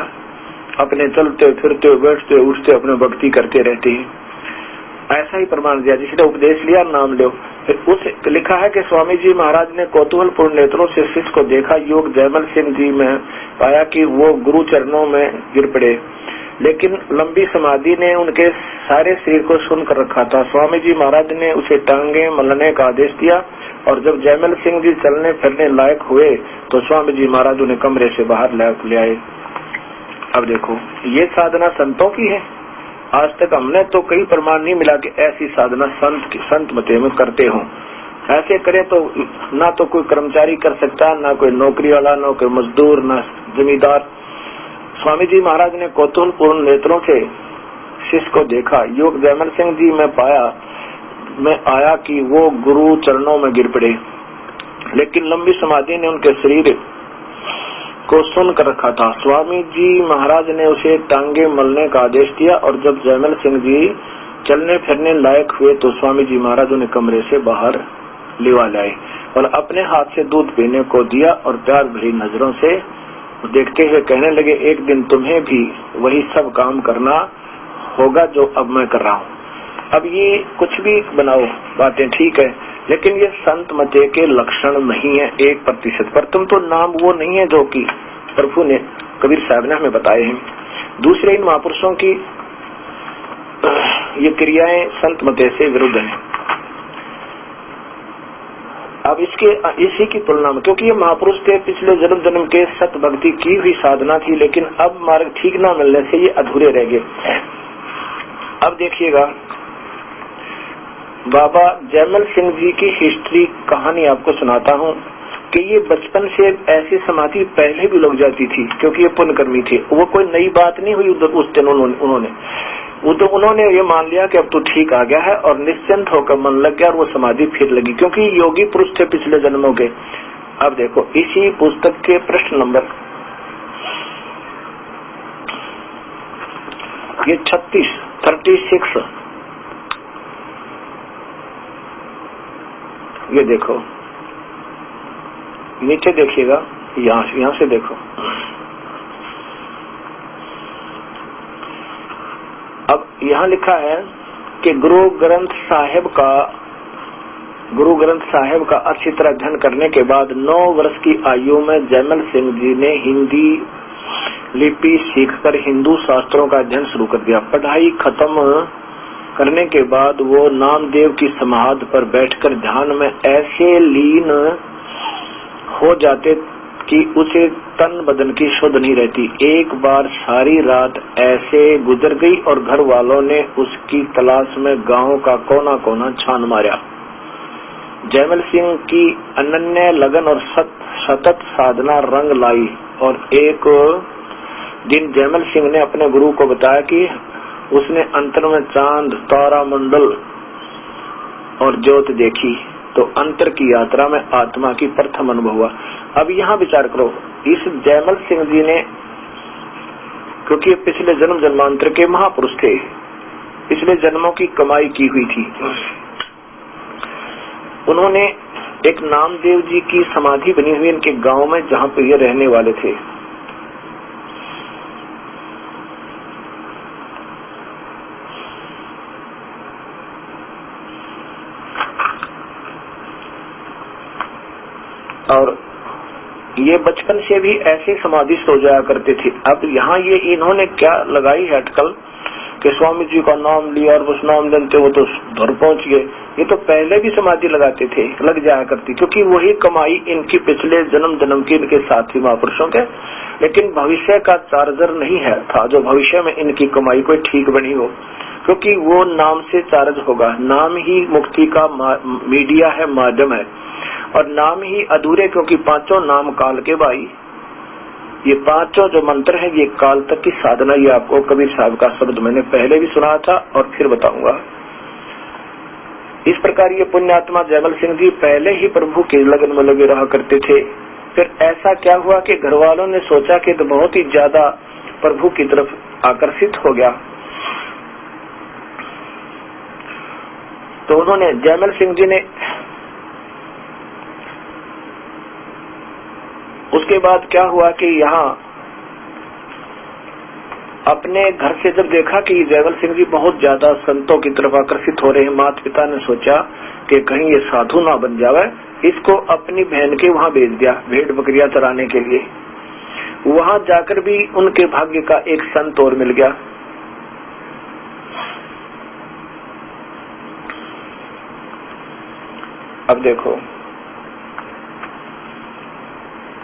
अपने चलते फिरते बैठते उठते अपने भक्ति करते रहते हैं, ऐसा ही प्रमाण दिया। जिसने उपदेश लिया नाम लो। फिर उस लिखा है कि स्वामी जी महाराज ने कौतूहलपूर्ण नेत्रों से शिष्य को देखा। योग जयमल सिंह जी में पाया कि वो गुरु चरणों में गिर पड़े, लेकिन लंबी समाधि ने उनके सारे शरीर को सुन कर रखा था। स्वामी जी महाराज ने उसे टांगे मलने का आदेश दिया, और जब जयमल सिंह जी चलने फिरने लायक हुए तो स्वामी जी महाराज उन्हें कमरे से बाहर ले आए। अब देखो, ये साधना संतों की है। आज तक हमने तो कई प्रमाण नहीं मिला कि ऐसी साधना संत मते में करते हो। ऐसे करे तो ना तो कोई कर्मचारी कर सकता, ना कोई नौकरी वाला, ना कोई मजदूर, ना जमींदार। स्वामी जी महाराज ने कौतूहलपूर्ण नेत्रों से शिष्य को देखा। योग जयमल सिंह जी में आया कि वो गुरु चरणों में गिर पड़े, लेकिन लंबी समाधि ने उनके शरीर को सुन कर रखा था। स्वामी जी महाराज ने उसे टांगे मलने का आदेश दिया, और जब जयमल सिंह जी चलने फिरने लायक हुए तो स्वामी जी महाराज उन्हें कमरे से बाहर लिवा लाए और अपने हाथ से दूध पीने को दिया, और प्यार भरी नजरों से देखते हुए कहने लगे, एक दिन तुम्हें भी वही सब काम करना होगा जो अब मैं कर रहा हूँ। अब ये कुछ भी बनाओ बातें ठीक है, लेकिन ये संत मते के लक्षण नहीं है 1% पर। तुम तो नाम वो नहीं है जो कि प्रभु ने कबीर साहब ने हमें बताए हैं। दूसरे इन महापुरुषों की ये क्रियाएं संत मते से विरुद्ध हैं। अब इसी की तुलना में, क्योंकि ये महापुरुष थे, पिछले जन्म जन्म के सत भक्ति की हुई साधना थी, लेकिन अब मार्ग ठीक ना मिलने से ये अधूरे रह गए। अब देखिएगा, बाबा जयमल सिंह जी की हिस्ट्री कहानी आपको सुनाता हूँ कि ये बचपन से ऐसी समाधि पहले भी लग जाती थी, क्योंकि ये पुण्यकर्मी थे। वो कोई नई बात नहीं हुई उस दिन। उन्होंने ये मान लिया कि अब तो ठीक आ गया है, और निश्चिंत होकर मन लग गया, और वो समाधि फिर लगी, क्योंकि योगी पुरुष थे पिछले जन्मों के। अब देखो, इसी पुस्तक के प्रश्न नंबर ये 36 ये देखो, नीचे देखिएगा, यहाँ से देखो। अब यहाँ लिखा है कि गुरु ग्रंथ साहिब का अच्छी तरह अध्ययन करने के बाद 9 वर्ष की आयु में जयमल सिंह जी ने हिंदी लिपि सीखकर हिंदू शास्त्रों का अध्ययन शुरू कर दिया। पढ़ाई खत्म करने के बाद वो नामदेव की समाधि पर बैठकर ध्यान में ऐसे लीन हो जाते कि उसे तन बदन की शुद्ध नहीं रहती। एक बार सारी रात ऐसे गुजर गई और घर वालों ने उसकी तलाश में गांव का कोना कोना छान मारा। जयमल सिंह की अनन्य लगन और सतत साधना रंग लाई, और एक दिन जयमल सिंह ने अपने गुरु को बताया कि उसने अंतर में चांद, तारा मंडल और ज्योत देखी। तो अंतर की यात्रा में आत्मा की प्रथम अनुभव हुआ। अब यहाँ विचार करो, इस जयमल सिंह जी ने, क्योंकि पिछले जन्म जन्मांतर के महापुरुष थे, पिछले जन्मों की कमाई की हुई थी, उन्होंने एक नामदेव जी की समाधि बनी हुई इनके गांव में, जहाँ पे ये रहने वाले थे। और ये बचपन से भी ऐसे समाधि सो जाया करते थे। अब यहाँ ये इन्होंने क्या लगाई है अटकल कि स्वामी जी का नाम लिया और उस नाम लेते वो तो घर पहुंच गए। ये तो पहले भी समाधि लगाते थे, लग जाया करती, क्योंकि वही कमाई इनकी पिछले जन्म जन्म की इनके साथी महापुरुषों के। लेकिन भविष्य का चार्जर नहीं है था जो भविष्य में इनकी कमाई कोई ठीक बनी हो, क्योंकि वो नाम से चार्ज होगा। नाम ही मुक्ति का मीडिया है, माध्यम है, और नाम ही अधूरे, क्योंकि 5 नाम काल के भाई। ये 5 जो मंत्र है ये काल तक की साधना। ये आपको कबीर साहब का शब्द मैंने पहले भी सुना था और फिर बताऊंगा। इस प्रकार ये पुण्यात्मा जयमल सिंह जी पहले ही प्रभु के लगन में लगे रहा करते थे। फिर ऐसा क्या हुआ कि घर वालों ने सोचा कि तो बहुत ही ज्यादा प्रभु की तरफ आकर्षित हो गया, तो उन्होंने जयमल सिंह जी ने उसके बाद क्या हुआ कि यहाँ अपने घर से जब देखा कि जयमल सिंह जी बहुत ज्यादा संतों की तरफ आकर्षित हो रहे हैं, माता पिता ने सोचा कि कहीं ये साधु ना बन जावे, इसको अपनी बहन के वहां भेज दिया भेड़ बकरियां चराने के लिए। वहां जाकर भी उनके भाग्य का एक संत और मिल गया। अब देखो,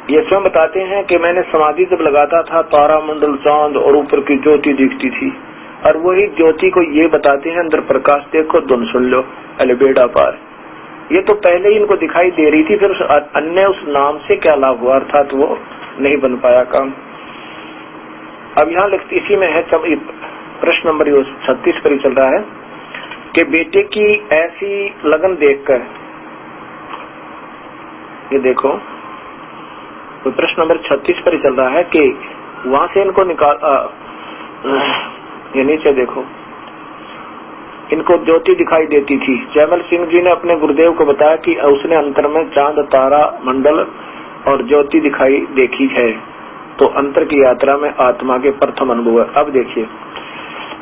ये स्वयं बताते हैं कि मैंने समाधि जब लगाता था तारा मंडल चांद और ऊपर की ज्योति दिखती थी, और वही ज्योति को ये बताते हैं अंदर प्रकाश देखो धुन सुन लो, अले बेड़ा पार। ये तो पहले ही इनको दिखाई दे रही थी, फिर अन्य उस नाम से क्या लाभ हुआ, अर्थात वो नहीं बन पाया काम। अब यहाँ लिखती इसी में है, प्रश्न नंबर 36 पर ही चल रहा है कि बेटे की ऐसी लगन देखकर, ये देखो तो प्रश्न नंबर 36 पर ही चल रहा है कि वहां से इनको निकाल, ये नीचे देखो, इनको ज्योति दिखाई देती थी। जयमल सिंह जी ने अपने गुरुदेव को बताया कि उसने अंतर में चांद तारा मंडल और ज्योति दिखाई देखी है, तो अंतर की यात्रा में आत्मा के प्रथम अनुभव है। अब देखिए,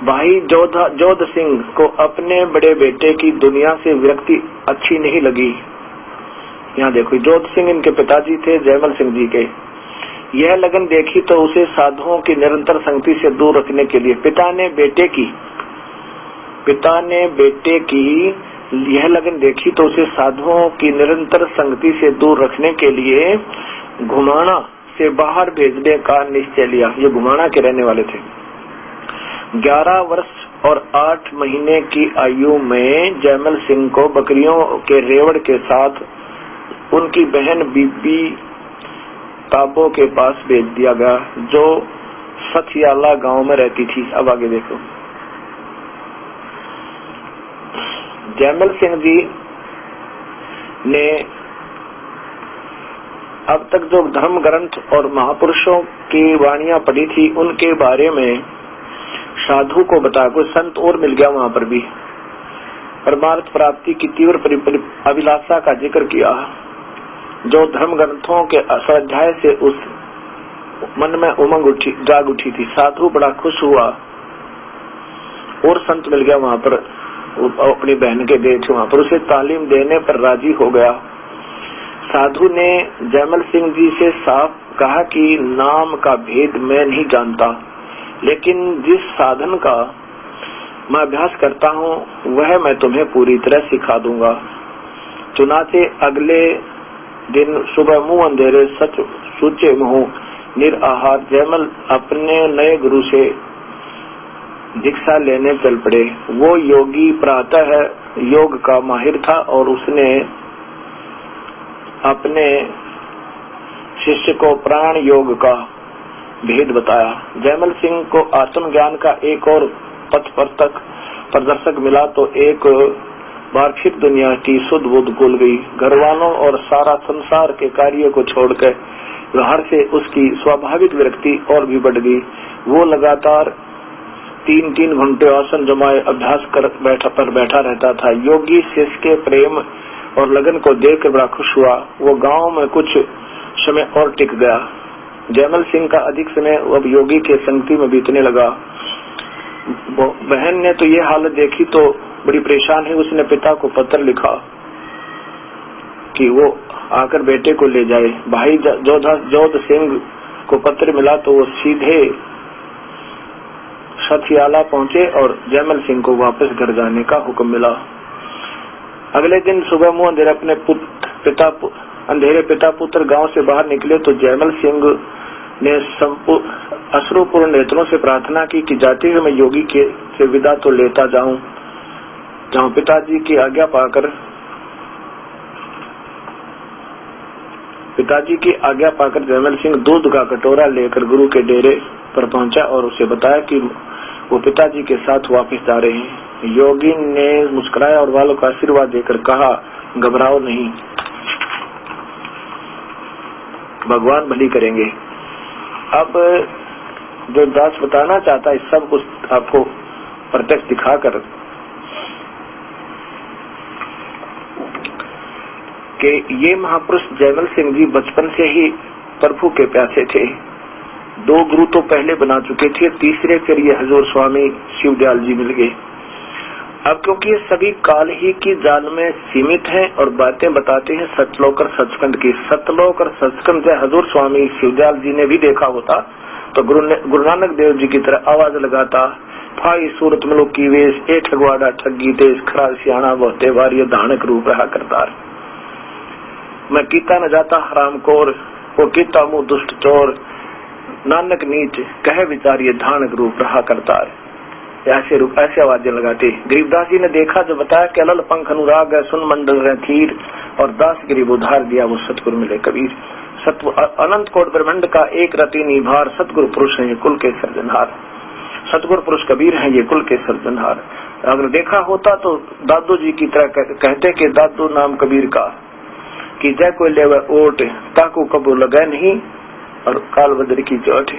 भाई जोध सिंह को अपने बड़े बेटे की दुनिया से विरक्ति अच्छी नहीं लगी। यहाँ देखो, जोध सिंह इनके पिताजी थे जयमल सिंह जी के। यह लगन देखी तो उसे साधुओं की निरंतर संगति से दूर रखने के लिए पिता ने बेटे की यह लगन देखी तो उसे साधुओं की निरंतर संगति से दूर रखने के लिए घुमाना से बाहर भेजने का निश्चय लिया। ये घुमाना के रहने वाले थे। 11 वर्ष और 8 महीने की आयु में जयमल सिंह को बकरियों के रेवड़ के साथ उनकी बहन बीबी ताबो के पास भेज दिया गया, जो सथियाला गांव में रहती थी। अब आगे देखो, जयमल सिंह जी ने अब तक जो धर्म ग्रंथ और महापुरुषों की वाणियां पढ़ी थी, उनके बारे में साधु को बताया। कोई संत और मिल गया वहां पर भी। परमार्थ प्राप्ति की तीव्र अभिलाषा का जिक्र किया, जो धर्म ग्रंथों के स्वाध्याय से उस मन में उमंग जाग उठी थी। साधु बड़ा खुश हुआ और संत मिल गया वहां पर, अपनी बहन के देश वहां पर, उसे तालीम देने पर राजी हो गया। साधु ने जयमल सिंह जी से साफ कहा कि नाम का भेद मैं नहीं जानता, लेकिन जिस साधन का मैं अभ्यास करता हूँ वह मैं तुम्हें पूरी तरह सिखा दूंगा। चुनाचे अगले दिन सुबह मुंह अंधेरे सच सूचे मुंह निराहार जयमल अपने नए गुरु से दीक्षा लेने चल पड़े। वो योगी प्रातः योग का माहिर था और उसने अपने शिष्य को प्राण योग का भेद बताया। जयमल सिंह को आत्मज्ञान का एक और पथ प्रदर्शक मिला तो एक बार फिर दुनिया की सुध बुध खुल गई। घर वालों और सारा संसार के कार्य को छोड़कर व्यवहार से उसकी स्वाभाविक विरक्ति और भी बढ़ गई। वो लगातार 3-3 घंटे आसन जमाए अभ्यास कर बैठा रहता था। योगी शिष्य के प्रेम और लगन को देखकर बड़ा खुश हुआ। वो गांव में कुछ समय और टिक गया। जयमल सिंह का अधिक समय अब योगी के संगति में बीतने लगा। बहन ने तो ये हालत देखी तो बड़ी परेशान है। उसने पिता को पत्र लिखा कि वो आकर बेटे को ले जाए। भाई जोध सिंह को पत्र मिला तो वो सीधे सथियाला पहुंचे और जयमल सिंह को वापस घर जाने का हुक्म मिला। अगले दिन सुबह मुंह अंधेरे पिता पुत्र गांव से बाहर निकले तो जयमल सिंह ने अश्रुपूर्ण नेत्रों से प्रार्थना की कि जाते हुए मैं योगी के से विदा तो लेता जाऊं। पिताजी की आज्ञा पाकर जयमल सिंह दूध का कटोरा लेकर गुरु के डेरे पर पहुंचा और उसे बताया कि वो पिताजी के साथ वापस जा रहे हैं। योगी ने मुस्कुराया और वालों का आशीर्वाद देकर कहा, घबराओ नहीं, भगवान भली करेंगे। अब जो दास बताना चाहता है सब कुछ आपको प्रत्यक्ष दिखाकर कि ये महापुरुष जयमल सिंह जी बचपन से ही प्रभु के प्यासे थे। 2 गुरु तो पहले बना चुके थे, तीसरे फिर ये हजूर स्वामी शिवदयाल जी मिल गए। अब क्योंकि ये सभी काल ही की जाल में सीमित हैं और बातें बताते हैं सतलोक और सचखंड की। सतलोक और सचखंड से हजूर स्वामी शिवदयाल जी ने भी देखा होता तो गुरु नानक देव जी की तरह आवाज लगाता, भाई सूरत मलुक की वेश, ए ठगवाड़ा ठगी तेज, खरा सियाणा बहुते बार ये धानक रूप रहा करतार। मैं कीता न जाता हरामखोर, वो कीता मुंह दुष्ट चोर, नानक नीच कहे विचार ये धानक रूप रहा करतार। ऐसे रूप ऐसे आवाजें लगाते। गरीबदास जी ने देखा जो बताया कि अलल पंख अनुराग है, सुन मंडल रहे थीर, और दास गरीब उधार दिया वो सतगुरु मिले कबीर। अनंत कोट ब्रह्मांड का एक रति निभार, सतगुरु पुरुष है ये कुल के सर्जनहार। सतगुरु पुरुष कबीर है ये कुल के सर्जनहार। अगर देखा होता तो दादू जी की तरह कहते कि दादू नाम कबीर का, कि जय कोई ले ओट, ताकू कबू लगा नहीं, और काल बद्र की चोट।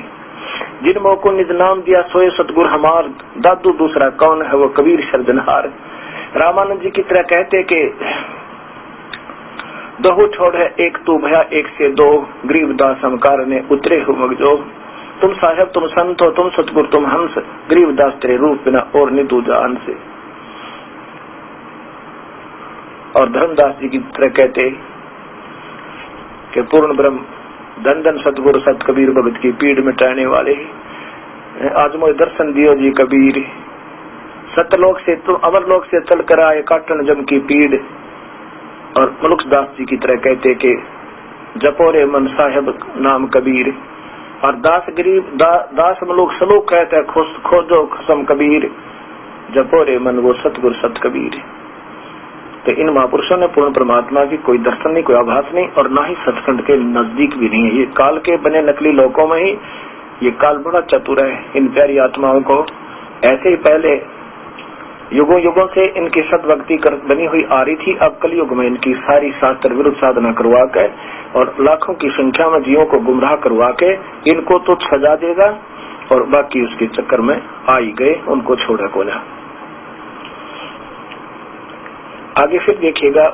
जिन मोह को निज नाम दिया सोए सतगुरु हमार, दादू दूसरा कौन है वो कबीर सर्जनहार। रामानंद जी की तरह कहते कि दोहु छोड़ है एक तू भया एक से दो, गरीबदास समकार ने उतरे हो मगजो। तुम साहेब तुम संत हो, तुम सतगुरु तुम हंस, गरीबदास तेरे रूप बिना और नि तू जान से। और धर्मदास जी की तरह कहते कि पूर्ण ब्रह्म धन धन सतगुरु सत कबीर भगत की पीड़ मिटाने वाले, आज मोए दर्शन दियो जी कबीर। सतलोक से तुम अमरलोक से चल कर आए, काटन जम की पीड़। और मलुकदास जी की तरह कहते कि जपोरे मन साहेब नाम कबीर। और दास गरीब दास मलुक सलूक कहते हैं खोजो खसम कबीर, जपोरे मन वो सतगुरु सत कबीर। तो इन महापुरुषों ने पूर्ण परमात्मा की कोई दर्शन नहीं, कोई आभास नहीं, और ना ही सचखंड के नजदीक भी नहीं है। ये काल के बने नकली लोकों में ही ये काल बड़ा चतुर है। इन प्यारी आत्माओं को ऐसे ही पहले युगों युगों से इनकी सदभक्ति बनी हुई आ रही थी। अब कलयुग में इनकी सारी शास्त्र विरुद्ध साधना करवा के और लाखों की संख्या में जीवों को गुमराह करवा के इनको तो सजा देगा, और बाकी उसके चक्कर में आ ही गए, उनको छोड़ा को ना। आगे फिर देखिएगा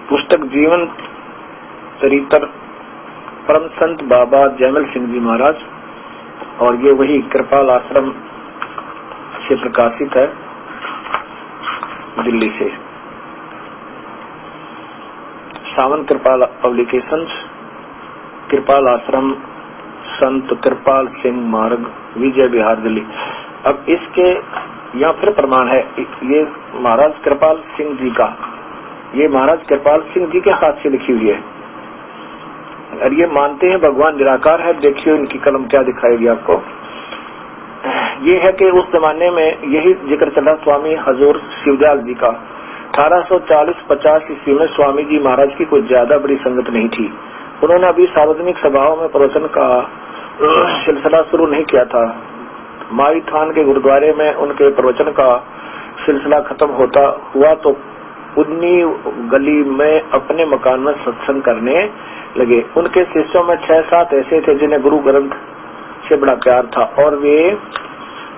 पुस्तक जीवन चरित्र परम संत बाबा जयमल सिंह जी महाराज, और ये वही कृपाल आश्रम से प्रकाशित है दिल्ली से। सावन कृपाल पब्लिकेशंस, कृपाल आश्रम, संत कृपाल सिंह मार्ग, विजय विहार दिल्ली। अब इसके यहाँ फिर प्रमाण है, ये महाराज कृपाल सिंह जी का, ये महाराज कृपाल सिंह जी के हाथ से लिखी हुई है, और ये मानते हैं भगवान निराकार है। देखिए इनकी कलम क्या दिखाएगी आपको। ये है कि उस जमाने में यही जिक्र चला स्वामी हजूर शिवदयाल जी का। 1840-50 ईस्वी में स्वामी जी महाराज की कोई ज्यादा बड़ी संगत नहीं थी। उन्होंने अभी सार्वजनिक सभाओं में प्रवचन का सिलसिला शुरू नहीं किया था। माई थान के गुरुद्वारे में उनके प्रवचन का सिलसिला खत्म होता हुआ तो उन्नी गली में अपने मकान में सत्संग करने लगे। उनके शिष्यों में 6-7 ऐसे थे जिन्हें गुरु ग्रंथ से बड़ा प्यार था, और वे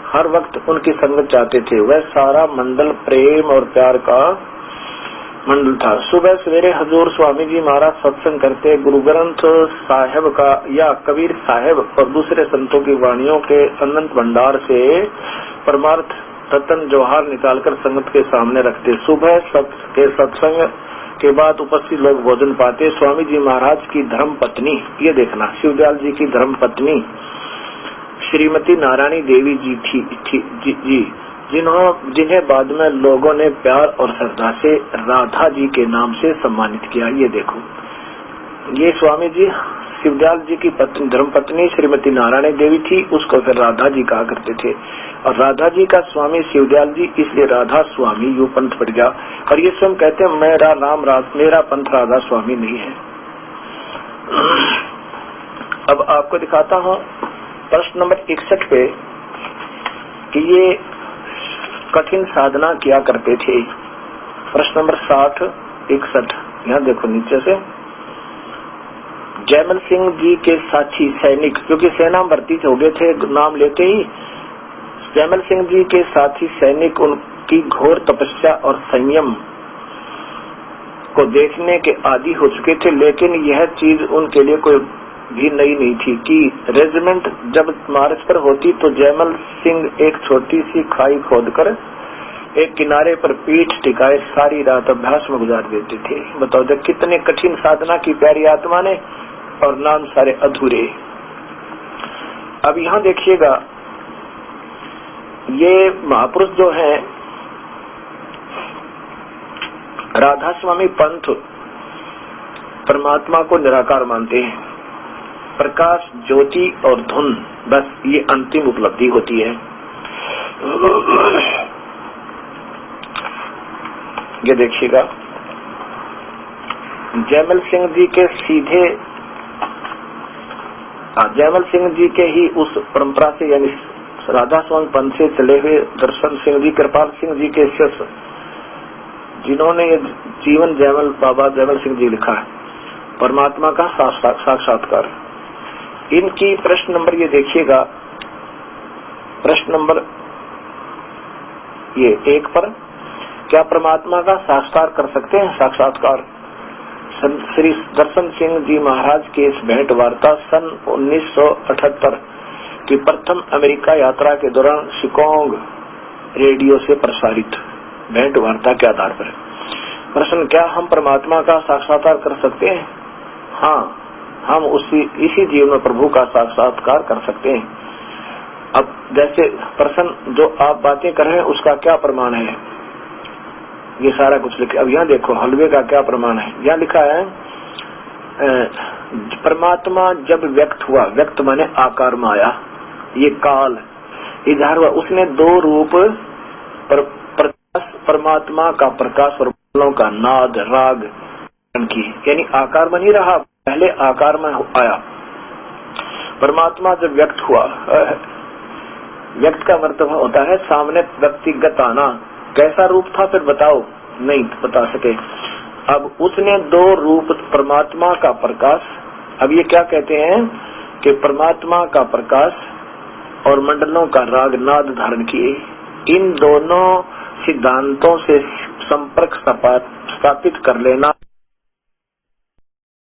हर वक्त उनकी संगत चाहते थे। वह सारा मंडल प्रेम और प्यार का मंडल था। सुबह सवेरे हजूर स्वामी जी महाराज सत्संग करते, गुरु ग्रंथ साहेब का या कबीर साहेब और दूसरे संतों की वाणियों के अनंत भंडार से परमार्थ रतन जौहर निकालकर संगत के सामने रखते। सुबह के सत्संग के बाद उपस्थित लोग भोजन पाते। स्वामी जी महाराज की धर्म पत्नी, ये देखना शिवदयाल जी की धर्म पत्नी श्रीमती नारायणी देवी जी थी, जिन्हें बाद में लोगों ने प्यार और श्रद्धा से राधा जी के नाम से सम्मानित किया। ये देखो, ये स्वामी जी शिवदयाल जी की पत्नी धर्म पत्नी श्रीमती नारायणी देवी थी, उसको फिर राधा जी कहा करते थे, और राधा जी का स्वामी शिवदयाल जी, इसलिए राधा स्वामी यू पंथ पड़ गया। और ये स्वयं कहते हैं मेरा पंथ राधा स्वामी नहीं है। अब आपको दिखाता हूँ प्रश्न नंबर 61 पे कि ये कठिन साधना किया करते थे। प्रश्न नंबर 60-61, यहाँ देखो नीचे से, जयमल सिंह जी के साथी सैनिक, क्योंकि सेना भर्ती हो गए थे नाम लेते ही, जयमल सिंह जी के साथी सैनिक उनकी घोर तपस्या और संयम को देखने के आदी हो चुके थे, लेकिन यह चीज उनके लिए कोई भी नई नहीं थी कि रेजिमेंट जब मार्च पर होती तो जयमल सिंह एक छोटी सी खाई खोदकर एक किनारे पर पीठ टिकाए सारी रात अभ्यास में गुजार देते थे। बताओ जब कितने कठिन साधना की प्यारी आत्मा ने, और नाम सारे अधूरे। अब यहाँ देखिएगा, ये महापुरुष जो हैं राधा स्वामी पंथ परमात्मा को निराकार मानते हैं। प्रकाश, ज्योति और धुन, बस ये अंतिम उपलब्धि होती है। ये देखिएगा, जयमल सिंह जी के सीधे जयमल सिंह जी के ही उस परंपरा से यानी राधा स्वामी पंथ से चले हुए दर्शन सिंह जी, कृपाल सिंह जी के शिष्य, जिन्होंने ये जीवन जयमल बाबा जयमल सिंह जी लिखा है, परमात्मा का साक्षात्कार। इनकी प्रश्न नंबर ये देखिएगा, प्रश्न नंबर ये 1 पर, क्या परमात्मा का साक्षात्कार कर सकते हैं? साक्षात्कार श्री दर्शन सिंह जी महाराज के इस भेंट वार्ता सन 1978 की प्रथम अमेरिका यात्रा के दौरान शिकागो रेडियो से प्रसारित भेंट वार्ता के आधार पर। प्रश्न, क्या हम परमात्मा का साक्षात्कार कर सकते हैं? हाँ, हम इसी जीवन में प्रभु का साक्षात्कार कर सकते हैं। अब जैसे प्रश्न जो आप बातें कर रहे हैं उसका क्या प्रमाण है, ये सारा कुछ लिखा। अब यहाँ देखो, हलवे का क्या प्रमाण है। यहाँ लिखा है परमात्मा जब व्यक्त हुआ, व्यक्त माने आकार में आया, ये काल इधर हुआ, उसने 2 रूप परमात्मा का प्रकाश और फूलों का नाद राग की, यानी आकार में नहीं रहा, पहले आकार में आया। परमात्मा जब व्यक्त हुआ, व्यक्त का मतलब होता है सामने व्यक्तिगत आना। कैसा रूप था फिर बताओ, नहीं बता सके। अब उसने 2 रूप परमात्मा का प्रकाश, अब ये क्या कहते हैं कि परमात्मा का प्रकाश और मंडलों का राग नाद धारण किए। इन दोनों सिद्धांतों से संपर्क स्थापित कर लेना